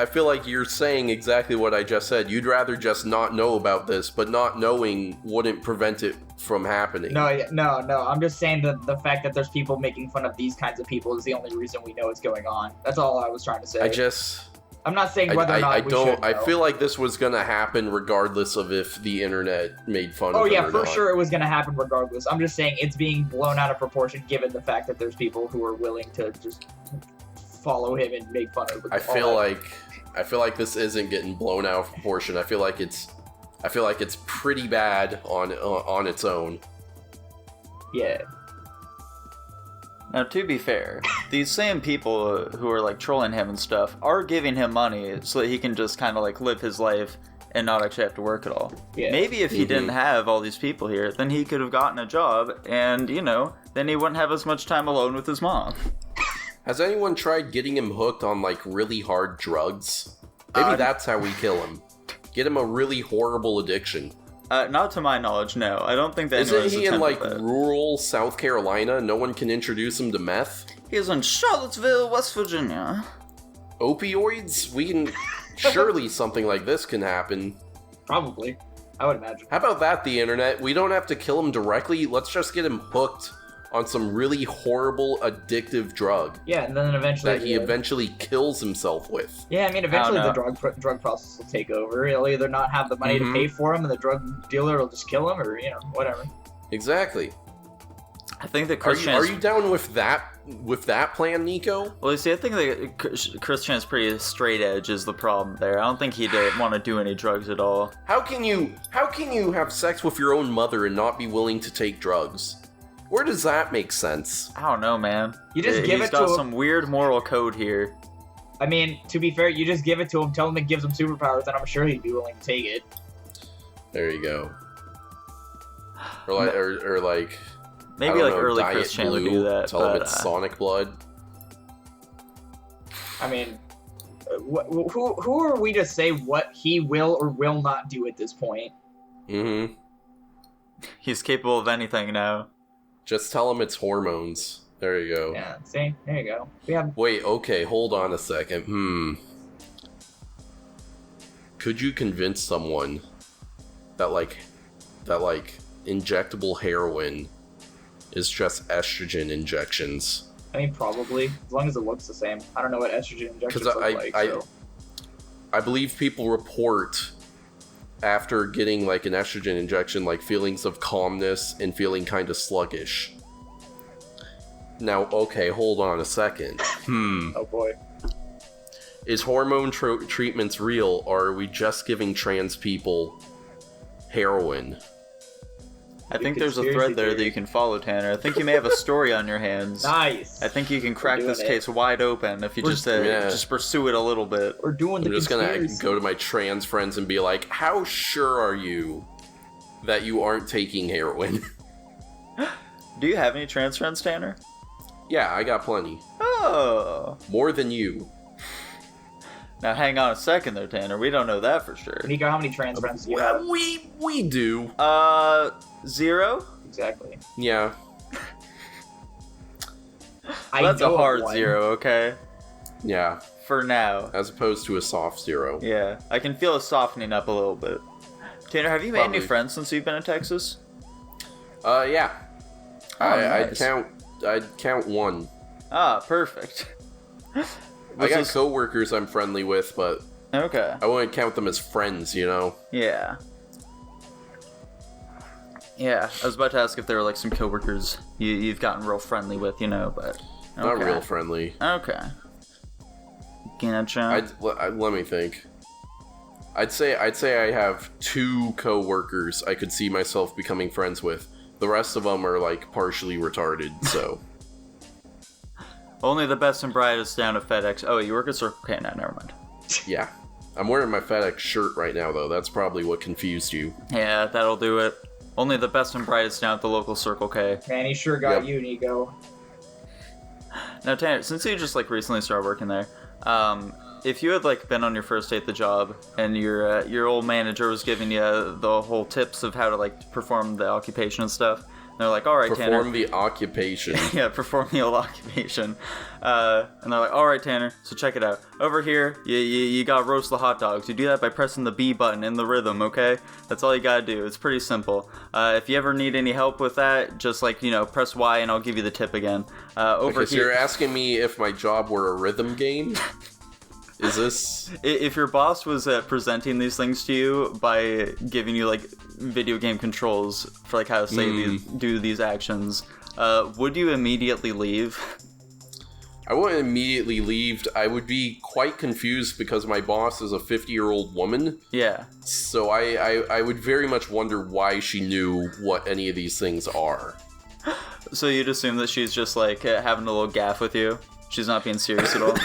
feel like you're saying exactly what I just said. You'd rather just not know about this, but not knowing wouldn't prevent it from happening. No. I'm just saying that the fact that there's people making fun of these kinds of people is the only reason we know it's going on. That's all I was trying to say. I'm not saying whether or not we should know. I feel like this was gonna happen regardless of if the internet made fun of it. Oh yeah, for sure it was gonna happen regardless. I'm just saying it's being blown out of proportion given the fact that there's people who are willing to just follow him and make fun of him. I feel like this isn't getting blown out of proportion. I feel like it's pretty bad on its own. Yeah. Now, to be fair, these same people who are like trolling him and stuff are giving him money so that he can just kind of like live his life and not actually have to work at all. Yeah. Maybe if he didn't have all these people here, then he could have gotten a job and, then he wouldn't have as much time alone with his mom. Has anyone tried getting him hooked on like really hard drugs? Maybe that's how we kill him. Get him a really horrible addiction. Not to my knowledge, no. I don't think that Isn't he in like rural South Carolina? No one can introduce him to meth? He's in Charlottesville, West Virginia. Opioids? Surely something like this can happen. Probably. I would imagine. How about that, the internet? We don't have to kill him directly. Let's just get him hooked on some really horrible, addictive drug. Yeah, and then eventually... That he eventually kills himself with. Yeah, I mean, eventually the drug process will take over. He'll either not have the money to pay for him, and the drug dealer will just kill him, or, whatever. Exactly. I think that Are you down with that plan, Nico? Well, you see, I think that Chris Chan's pretty straight edge is the problem there. I don't think he'd want to do any drugs at all. How can you have sex with your own mother and not be willing to take drugs? Where does that make sense? I don't know, man. You just give it to him. He's got some weird moral code here. I mean, to be fair, you just give it to him, tell him it gives him superpowers, and I'm sure he'd be willing to take it. There you go. Or like... Maybe like early Chris Chan would do that. Tell him it's Sonic blood. I mean, who are we to say what he will or will not do at this point? Mm-hmm. He's capable of anything now. Just tell him it's hormones. There you go. Yeah, see? There you go. Wait, okay, hold on a second. Could you convince someone that injectable heroin is just estrogen injections? I mean, probably. As long as it looks the same. I don't know what estrogen injections look like, so... I believe people report after getting like an estrogen injection, like feelings of calmness and feeling kind of sluggish. Now, okay, hold on a second. Oh boy. Is hormone treatments real, or are we just giving trans people heroin? I think there's a thread there that you can follow, Tanner. I think you may have a story on your hands. Nice. I think you can crack this case wide open if you just pursue it a little bit. We're doing the conspiracy. I'm just gonna go to my trans friends and be like, how sure are you that you aren't taking heroin? Do you have any trans friends, Tanner? Yeah, I got plenty. Oh. More than you. Now hang on a second there, Tanner. We don't know that for sure. Nico, how many trans friends do you have? We do. 0? Exactly. Yeah. That's a hard 0, okay? Yeah. For now. As opposed to a soft 0. Yeah. I can feel it softening up a little bit. Tanner, have you made any friends since you've been in Texas? Yeah. Nice. I'd count 1. Ah, perfect. I got coworkers I'm friendly with, but okay. I wouldn't count them as friends, Yeah. Yeah, I was about to ask if there were like some coworkers you've gotten real friendly with, but okay. Not real friendly. Okay. Gotcha. Let me think. I'd say I have 2 coworkers I could see myself becoming friends with. The rest of them are like partially retarded, so. Only the best and brightest down at FedEx. Oh, you work at Circle K now, never mind. Yeah. I'm wearing my FedEx shirt right now, though. That's probably what confused you. Yeah, that'll do it. Only the best and brightest down at the local Circle K. Man, he sure got Yep. you, Nico. Now, Tanner, since you just, like, recently started working there, if you had, like, been on your first day at the job and your old manager was giving you the whole tips of how to, like, perform the occupation and stuff, and they're like, all right, Tanner. Perform the occupation. Yeah, perform the old occupation. And they're like, all right, Tanner, so check it out. Over here, you gotta roast the hot dogs. You do that by pressing the B button in the rhythm, okay? That's all you gotta do. It's pretty simple. If you ever need any help with that, just, like, press Y and I'll give you the tip again. Over So here... you're asking me if my job were a rhythm game? Is this... If your boss was presenting these things to you by giving you, like, video game controls for, like, how to say do these actions, would you immediately leave? I wouldn't immediately leave. I would be quite confused because my boss is a 50-year-old woman. Yeah. So I would very much wonder why she knew what any of these things are. So you'd assume that she's just, like, having a little gaff with you? She's not being serious at all?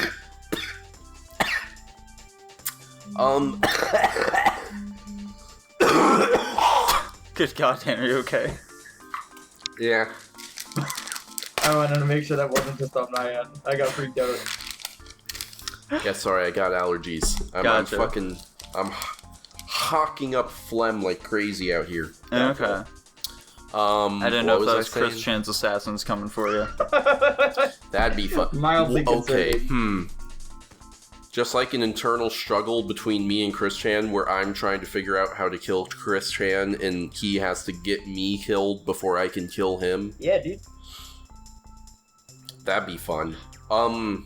Good God, Tanner, are you okay? Yeah. I wanted to make sure that wasn't just on my end. I got freaked out. Yeah, sorry, I got allergies. Gotcha. I'm hawking up phlegm like crazy out here. Okay. I I didn't know if that was Chris Chan's assassins coming for you. That'd be fun. Mildly Okay, concerning. Just like an internal struggle between me and Chris Chan, where I'm trying to figure out how to kill Chris Chan, and he has to get me killed before I can kill him. Yeah, dude. That'd be fun. I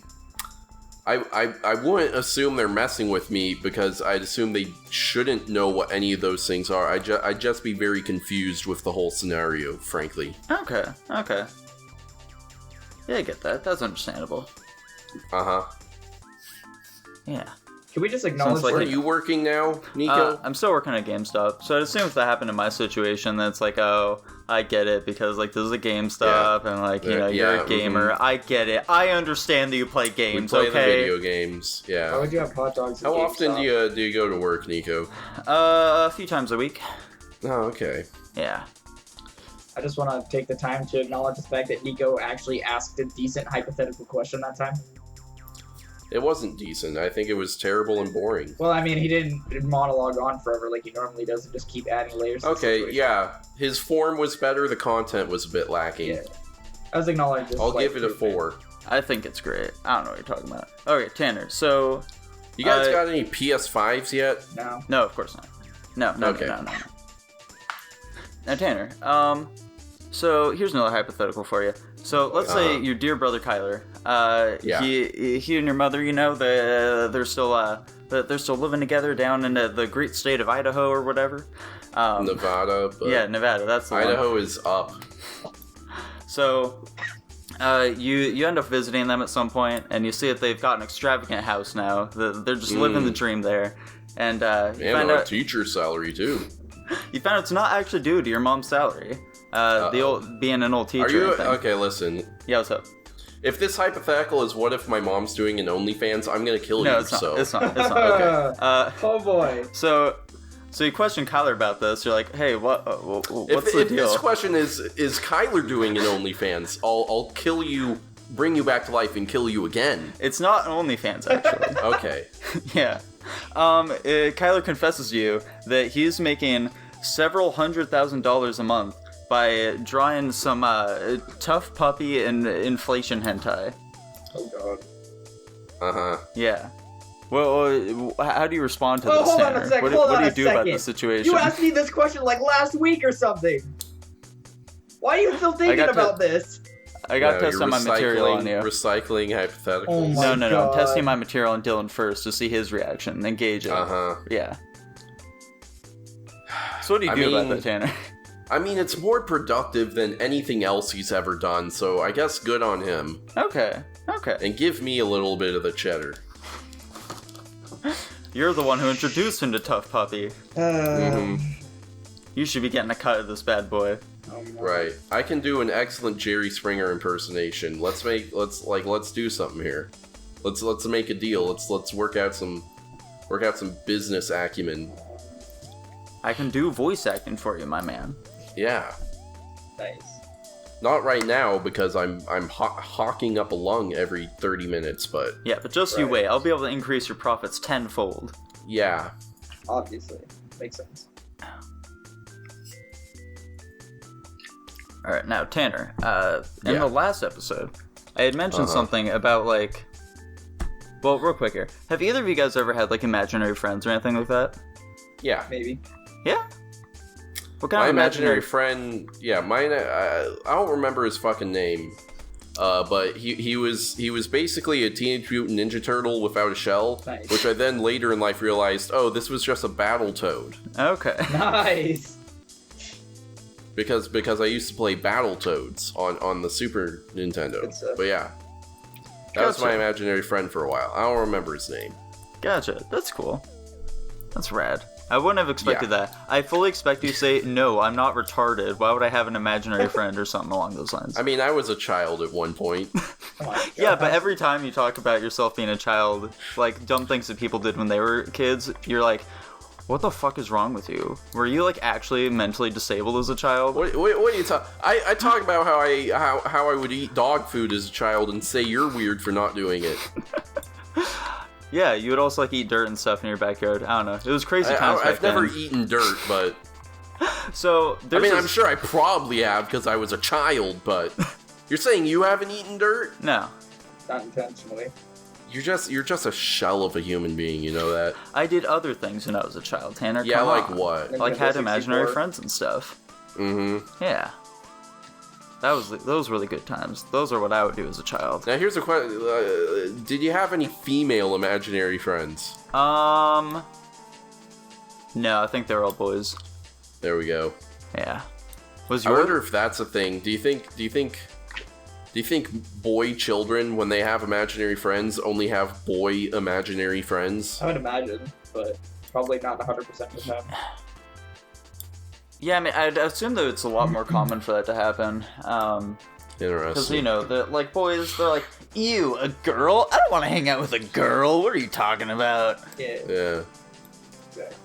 wouldn't assume they're messing with me because I'd assume they shouldn't know what any of those things are. I'd just be very confused with the whole scenario, frankly. Okay. Yeah, I get that. That's understandable. Uh-huh. Yeah. Can we just acknowledge Sounds like Where are you working now, Nico? I'm still working at GameStop, so I'd assume if that happened in my situation, then it's like, oh, I get it, because, like, this is a GameStop, and, like, you're a gamer. I get it. I understand that you play games, we play okay? the video games, Why yeah. would you have hot dogs at How often GameStop? do you go to work, Nico? A few times a week. Oh, okay. Yeah. I just want to take the time to acknowledge the fact that Nico actually asked a decent hypothetical question that time. It wasn't decent. I think it was terrible and boring. Well, I mean, he didn't monologue on forever like he normally does and just keep adding layers to the Okay, situation. yeah. His form was better, the content was a bit lacking. Yeah. I was acknowledging this. I'll slight give it a improvement. 4. I think it's great. I don't know what you're talking about. Okay, Tanner, so... You guys got any PS5s yet? No. No, of course not. No. Okay. Now, Tanner, so here's another hypothetical for you. So let's say your dear brother Kyler, Yeah. he and your mother, they're still living together down in the great state of Idaho or whatever. Nevada, but Yeah, Nevada. That's the one. Idaho is up. So, you end up visiting them at some point, and you see that they've got an extravagant house now. They're just living the dream there, and you And find a out teacher salary, too. it's not actually due to your mom's salary. The old being an old teacher. Are you... and thing. Okay, listen. Yeah, what's up? If this hypothetical is what if my mom's doing an OnlyFans, I'm gonna kill No, you, it's not. so... It's not. Okay. Oh boy. So you question Kyler about this. You're like, hey, what's the If deal? this question is Kyler doing an OnlyFans, I'll kill you, bring you back to life, and kill you again. It's not OnlyFans, actually. Okay. Yeah. Kyler confesses to you that he's making several $100,000 a month by drawing some tough puppy and inflation hentai. Oh god. Uh-huh. Yeah. Well, how do you respond to Oh, this, hold on Tanner? a sec. What Hold do on you a do about second. this situation? You asked me this question like last week or something. Why are you still thinking got to- about this? I got to No, test you're on my material on you. Recycling hypotheticals. Oh my No. I'm God. testing my material on Dylan first to see his reaction, then gauge it. Uh-huh. Yeah. So what do you I do about mean- that, Tanner? I mean, it's more productive than anything else he's ever done, so I guess good on him. Okay. And give me a little bit of the cheddar. You're the one who introduced him to Tough Puppy. You should be getting a cut of this bad boy. Oh, no. Right. I can do an excellent Jerry Springer impersonation. Let's do something here. Let's make a deal. Let's work out some Work out some business acumen. I can do voice acting for you, my man. Yeah. Nice. Not right now because I'm hawking up a lung every 30 minutes, but Yeah, but just you wait. I'll be able to increase your profits tenfold. yeah. Obviously. Makes sense. Alright, now, Tanner, in Yeah. the last episode, I had mentioned something about, like... Well, real quick here. Have either of you guys ever had, like, imaginary friends or anything like that? Yeah. Maybe. Yeah? What kind My of imaginary friend, yeah, mine. I don't remember his fucking name, but he was basically a Teenage Mutant Ninja Turtle without a shell, Nice. which I then later in life realized, oh, this was just a Battletoad, Okay. Nice. because I used to play Battletoads on the Super Nintendo. Good stuff. But yeah, that was my Gotcha. imaginary friend for a while. I don't remember his name. Gotcha. That's cool. That's rad. I wouldn't have expected that. I fully expect you to say, no, I'm not retarded. Why would I have an imaginary friend or something along those lines? I mean, I was a child at one point. Come on. Yeah, but every time you talk about yourself being a child, like dumb things that people did when they were kids, you're like, what the fuck is wrong with you? Were you like actually mentally disabled as a child? What are you talking? I talk about how I would eat dog food as a child and say you're weird for not doing it. Yeah, you would also like eat dirt and stuff in your backyard. I don't know. It was crazy times back I've never then. eaten dirt, but So I there's mean, this... I'm sure I probably have because I was a child. But you're saying you haven't eaten dirt? No, Not intentionally. You're just a shell of a human being. You know that? I did other things when I was a child. Tanner, Yeah, come like on. what? Like had Nintendo imaginary 64. friends and stuff. Mm-hmm. Yeah. Those were the good times. Those are what I would do as a child. Now here's a question: did you have any female imaginary friends? No, I think they're all boys. There we go. Yeah. Was I yours? wonder if that's a thing. Do you think boy children, when they have imaginary friends, only have boy imaginary friends? I would imagine, but probably not 100% of the time. Yeah, I mean, I'd assume that it's a lot more common for that to happen. Because, Interesting. you know, like, boys, they're like, ew, a girl? I don't want to hang out with a girl. What are you talking about? Yeah. Yeah. Exactly.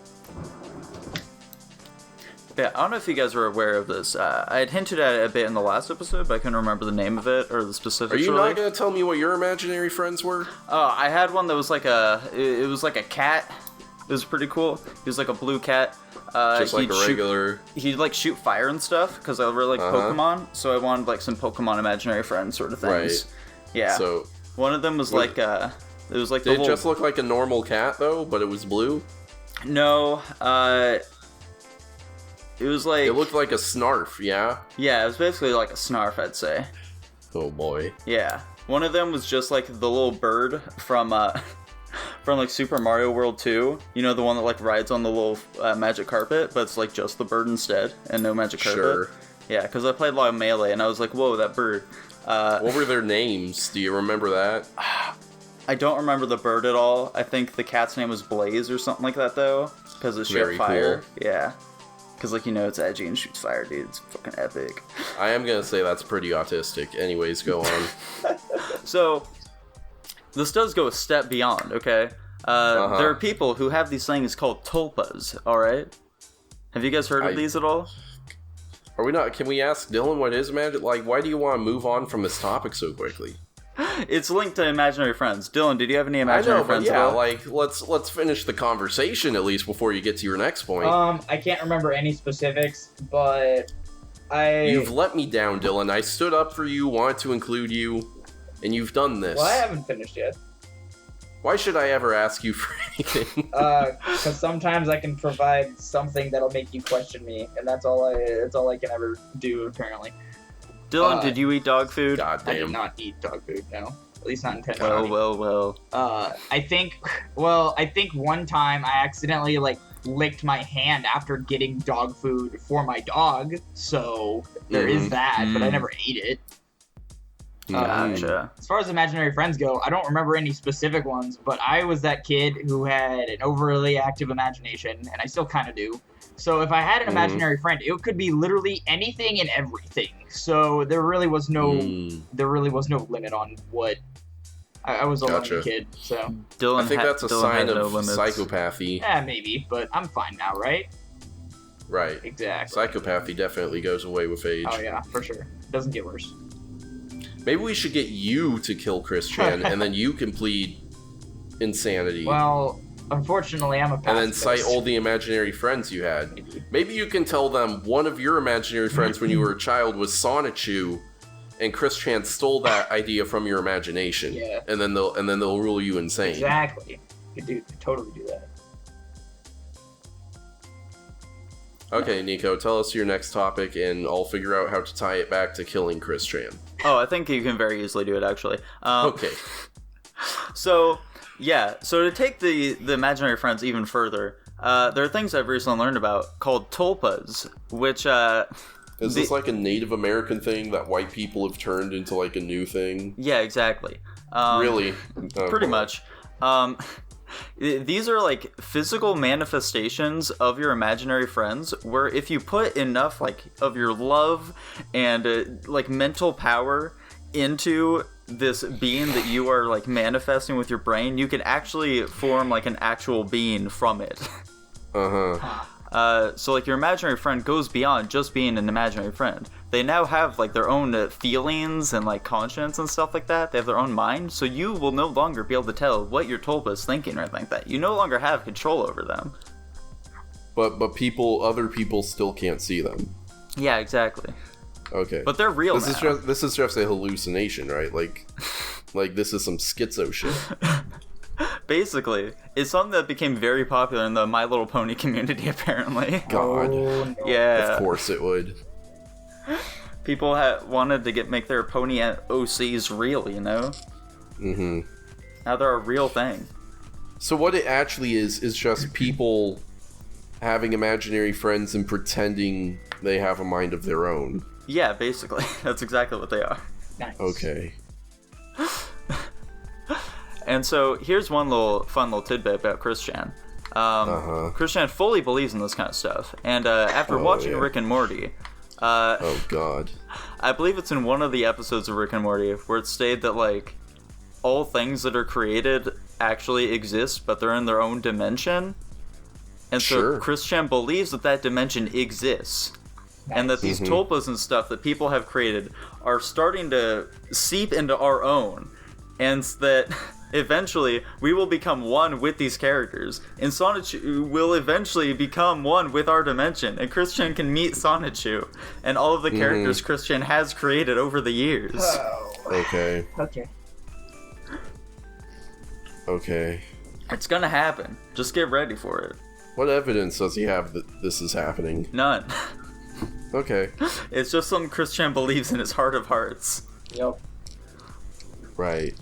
Yeah, I don't know if you guys were aware of this. I had hinted at it a bit in the last episode, but I couldn't remember the name of it or the specifics. Are you really. not gonna tell me what your imaginary friends were? Oh, I had one that was like it was like a cat. It was pretty cool. He was like a blue cat. Just like a regular. He'd like shoot fire and stuff because I really like Pokemon. So I wanted like some Pokemon imaginary friends sort of things. Right. Yeah. So One of them was What- like it was like the did it little... just look like a normal cat though, but it was blue? No, it was like It looked like a Snarf, yeah? yeah, it was basically like a Snarf, I'd say. Oh boy. Yeah. One of them was just like the little bird from from like Super Mario World 2. You know, the one that like rides on the little magic carpet, but it's like just the bird instead and no magic carpet. Sure. Yeah, because I played a lot of Melee and I was like, whoa, that bird. What were their names? Do you remember that? I don't remember the bird at all. I think the cat's name was Blaze or something like that though, because it shot Very fire. cool. Yeah. Because, like, you know, it's edgy and shoots fire, dude. It's fucking epic. I am gonna say that's pretty autistic. Anyways, go on. So, this does go a step beyond, okay? There are people who have these things called tulpas, alright? Have you guys heard of these at all? Are we not? Can we ask Dylan what his magic? Like, why do you want to move on from this topic so quickly? It's linked to imaginary friends. Dylan, did you have any I imaginary know, but friends at yeah, all? like let's finish the conversation at least before you get to your next point. I can't remember any specifics, but You've let me down, Dylan. I stood up for you, wanted to include you, and you've done this. Well, I haven't finished yet. Why should I ever ask you for anything? Because sometimes I can provide something that'll make you question me, and that's all I can ever do apparently. Dylan, did you eat dog food? God I did damn. not eat dog food, no. At least not intentionally. Well. I think one time I accidentally like licked my hand after getting dog food for my dog, so there is that, but I never ate it. Gotcha. As far as imaginary friends go, I don't remember any specific ones, but I was that kid who had an overly active imagination, and I still kind of do. So if I had an imaginary friend, it could be literally anything and everything. So there really was no limit on what I was a Gotcha. lonely kid, so Dylan I think that's a Dylan sign had no of limits. psychopathy. maybe, but I'm fine now, right? Right. Exactly. Psychopathy definitely goes away with age. Oh yeah, for sure. Doesn't get worse. Maybe we should get you to kill Christian, and then you can plead insanity. Well, unfortunately, I'm a and then pacifist. cite all the imaginary friends you had. Maybe you can tell them one of your imaginary friends when you were a child was Sonichu, and Christian stole that idea from your imagination. Yeah. And then they'll rule you insane. Exactly. Could totally do that. Okay, Nico, tell us your next topic, and I'll figure out how to tie it back to killing Christian. Oh, I think you can very easily do it, actually. Okay. So, yeah. So to take the imaginary friends even further, there are things I've recently learned about called tulpas, which... Is this like a Native American thing that white people have turned into like a new thing? Yeah, exactly. Really? Oh, Pretty boy. much. These are like physical manifestations of your imaginary friends where if you put enough like of your love and like mental power into this being that you are like manifesting with your brain, you can actually form like an actual being from it. So like your imaginary friend goes beyond just being an imaginary friend. They now have like their own feelings and like conscience and stuff like that. They have their own mind, so you will no longer be able to tell what your tulpa is thinking or anything like that. You no longer have control over them. But other people still can't see them. Yeah, exactly. Okay. But they're real now. This is just a hallucination, right? Like this is some schizo shit. Basically, it's something that became very popular in the My Little Pony community, apparently. God. Oh, no. Yeah. Of course it would. People wanted to make their pony OCs real, you know? Mm-hmm. Now they're a real thing. So what it actually is just people having imaginary friends and pretending they have a mind of their own. Yeah, basically. That's exactly what they are. Nice. Okay. And so here's one fun little tidbit about Christian. Christian fully believes in this kind of stuff. And after watching yeah. Rick and Morty, Oh God. I believe it's in one of the episodes of Rick and Morty where it's stated that like all things that are created actually exist, but they're in their own dimension. And so Sure. Christian believes that dimension exists. And that these tulpas and stuff that people have created are starting to seep into our own. And that eventually we will become one with these characters. And Sonichu will eventually become one with our dimension. And Christian can meet Sonichu and all of the characters Christian has created over the years. Oh. Okay. Okay. Okay. It's gonna happen. Just get ready for it. What evidence does he have that this is happening? None. Okay. It's just something Christian believes in his heart of hearts. Yep. Right.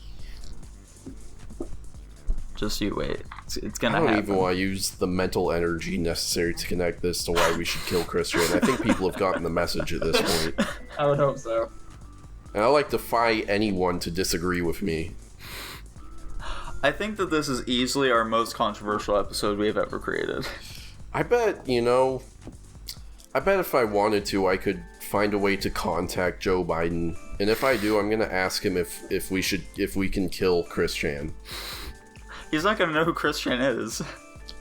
Just you wait. It's gonna I don't happen. even want to use the mental energy necessary to connect this to why we should kill Christian. I think people have gotten the message at this point. I would hope so. And I like to defy anyone to disagree with me. I think that this is easily our most controversial episode we have ever created. I bet if I wanted to, I could find a way to contact Joe Biden. And if I do, I'm gonna ask him if we can kill Christian. He's not gonna know who Christian is.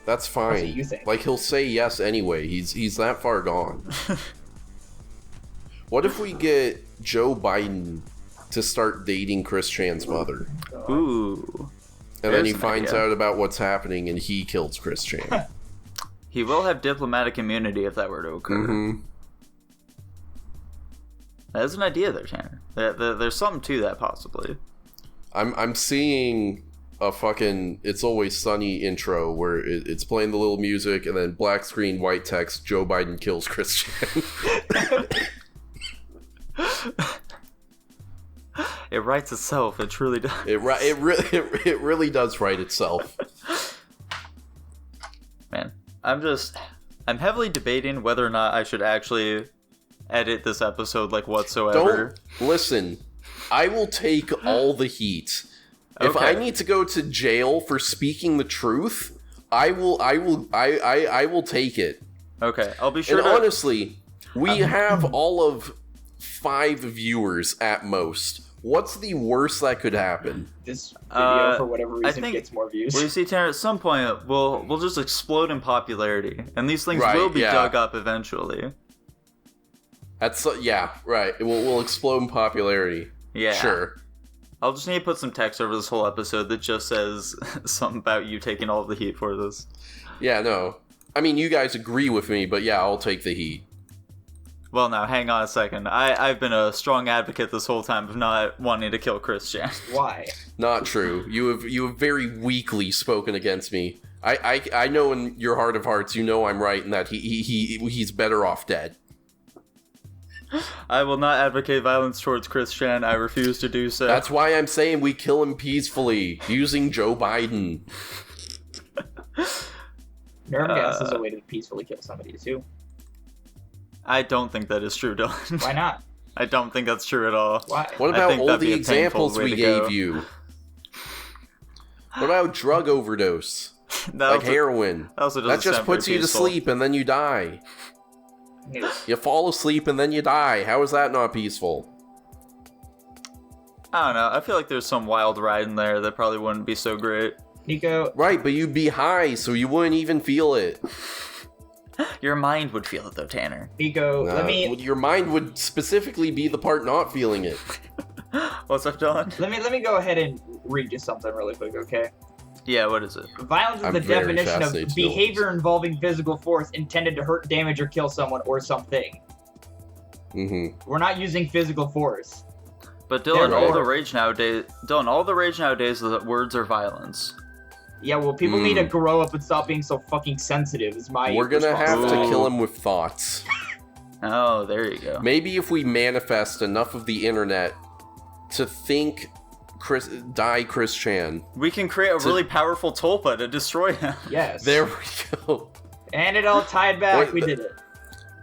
That's fine. That's what you think. Like, he'll say yes anyway. He's that far gone. What if we get Joe Biden to start dating Christian's mother? Ooh. And then he There's an finds idea. out about what's happening and he kills Christian. He will have diplomatic immunity if that were to occur. Mm-hmm. That's an idea there, Tanner. There's something to that, possibly. I'm seeing a fucking It's Always Sunny intro where it's playing the little music and then black screen, white text, Joe Biden kills Christian. It writes itself. It truly does. It really does write itself. Man, I'm heavily debating whether or not I should actually edit this episode like whatsoever. Don't listen. I will take all the heat. If Okay. I need to go to jail for speaking the truth, I will take it. Okay, I'll be sure And to... honestly, we have all of 5 viewers at most. What's the worst that could happen? This video, for whatever I reason, think, gets more views. Well, you see, Tanner, at some point, we'll just explode in popularity, and these things will be dug up eventually. Yeah, right. We'll explode in popularity. Yeah. Sure. I'll just need to put some text over this whole episode that just says something about you taking all the heat for this. Yeah, no. I mean, you guys agree with me, but yeah, I'll take the heat. Well, now, hang on a second. I've been a strong advocate this whole time of not wanting to kill Christian. Why? Not true. You have very weakly spoken against me. I know in your heart of hearts, you know I'm right and that he's better off dead. I will not advocate violence towards Christian. I refuse to do so. That's why I'm saying we kill him peacefully, using Joe Biden. Nerve gas is a way to peacefully kill somebody, too. I don't think that is true, Dylan. Why not? I don't think that's true at all. Why? What about all the examples we gave you? What about drug overdose? Like heroin. That just puts you to sleep and then you die. You fall asleep and then you die. How is that not peaceful? I don't know. I feel like there's some wild ride in there that probably wouldn't be so great. Nico. Right, but you'd be high, so you wouldn't even feel it. Your mind would feel it, though, Tanner. Nico, let me... Your mind would specifically be the part not feeling it. What's up, Dylan? Let me go ahead and read you something really quick, okay? Yeah, what is it? Violence is the definition of behavior involving physical force intended to hurt, damage, or kill someone or something. Mm-hmm. We're not using physical force. But Dylan, all the rage nowadays is that words are violence. Yeah, well, people need to grow up and stop being so fucking sensitive, is my We're gonna have to kill him with thoughts. Oh, there you go. Maybe if we manifest enough of the internet to think die Chris Chan. We can create a really powerful tulpa to destroy him. Yes. There we go. And it all tied back. We did it.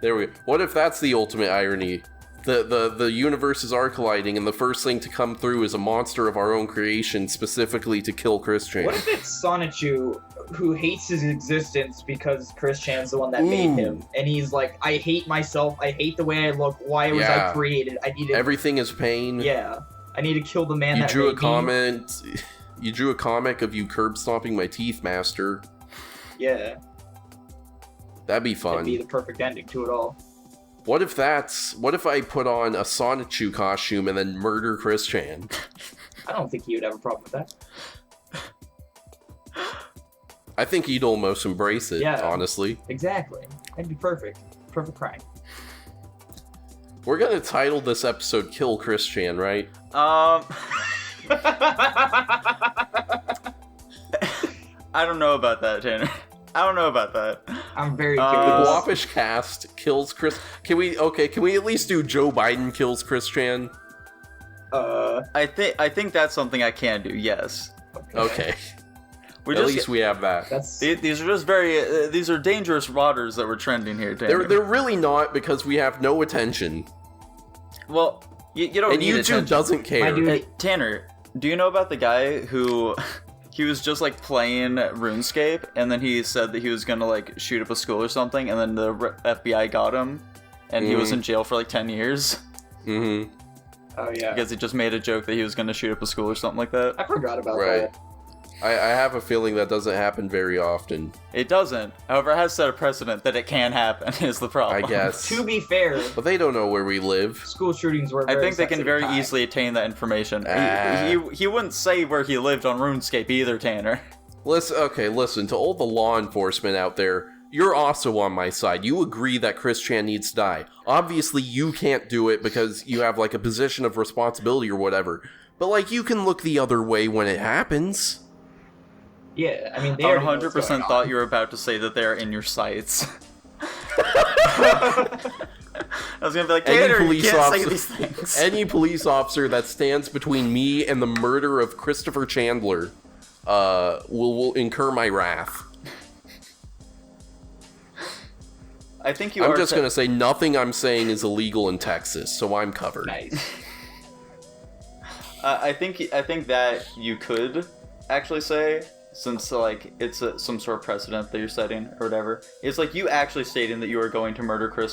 There we go. What if that's the ultimate irony? The universes are colliding, and the first thing to come through is a monster of our own creation, specifically to kill Chris Chan. What if it's Sonichu, who hates his existence because Chris Chan's the one that made him, and he's like, I hate myself, I hate the way I look, why was I created? I need to... Everything is pain. Yeah. I need to kill the man that made me. You drew a comic of you curb stomping my teeth, master. Yeah. That'd be fun. That'd be the perfect ending to it all. What if I put on a Sonichu costume and then murder Chris Chan? I don't think he would have a problem with that. I think he'd almost embrace it, honestly. Exactly. That'd be perfect. Perfect crime. We're gonna title this episode Kill Chris Chan, right? I don't know about that, Tanner. I don't know about that. I'm very The curious. Guapish cast kills Chris... Can we at least do Joe Biden kills Chris Chan? I think that's something I can do, yes. Okay. At least we have that. These are just these are dangerous waters that we're trending here, Tanner. They're really not, because we have no attention. Well, you don't need attention. And YouTube doesn't care. Hey, Tanner, do you know about the guy who... He was just, like, playing RuneScape, and then he said that he was gonna, like, shoot up a school or something, and then the FBI got him, and he was in jail for, like, 10 years. Mm-hmm. Oh, yeah. Because he just made a joke that he was gonna shoot up a school or something like that. I forgot about that. I have a feeling that doesn't happen very often. It doesn't. However, it has set a precedent that it can happen, is the problem. I guess. To be fair... But they don't know where we live. School shootings were I think they can very easily attain that information. He wouldn't say where he lived on RuneScape either, Tanner. Listen, to all the law enforcement out there, you're also on my side. You agree that Chris Chan needs to die. Obviously, you can't do it because you have, like, a position of responsibility or whatever. But, like, you can look the other way when it happens. Yeah, I mean, they 100% thought you were about to say that they're in your sights. I was gonna be like, Tanner, you can't say these things. Any police officer that stands between me and the murder of Christopher Chandler will incur my wrath. I think you I'm just gonna say nothing I'm saying is illegal in Texas, so I'm covered. Nice. I think that you could actually say, since like it's some sort of precedent that you're setting or whatever, it's like you actually stating that you are going to murder Chris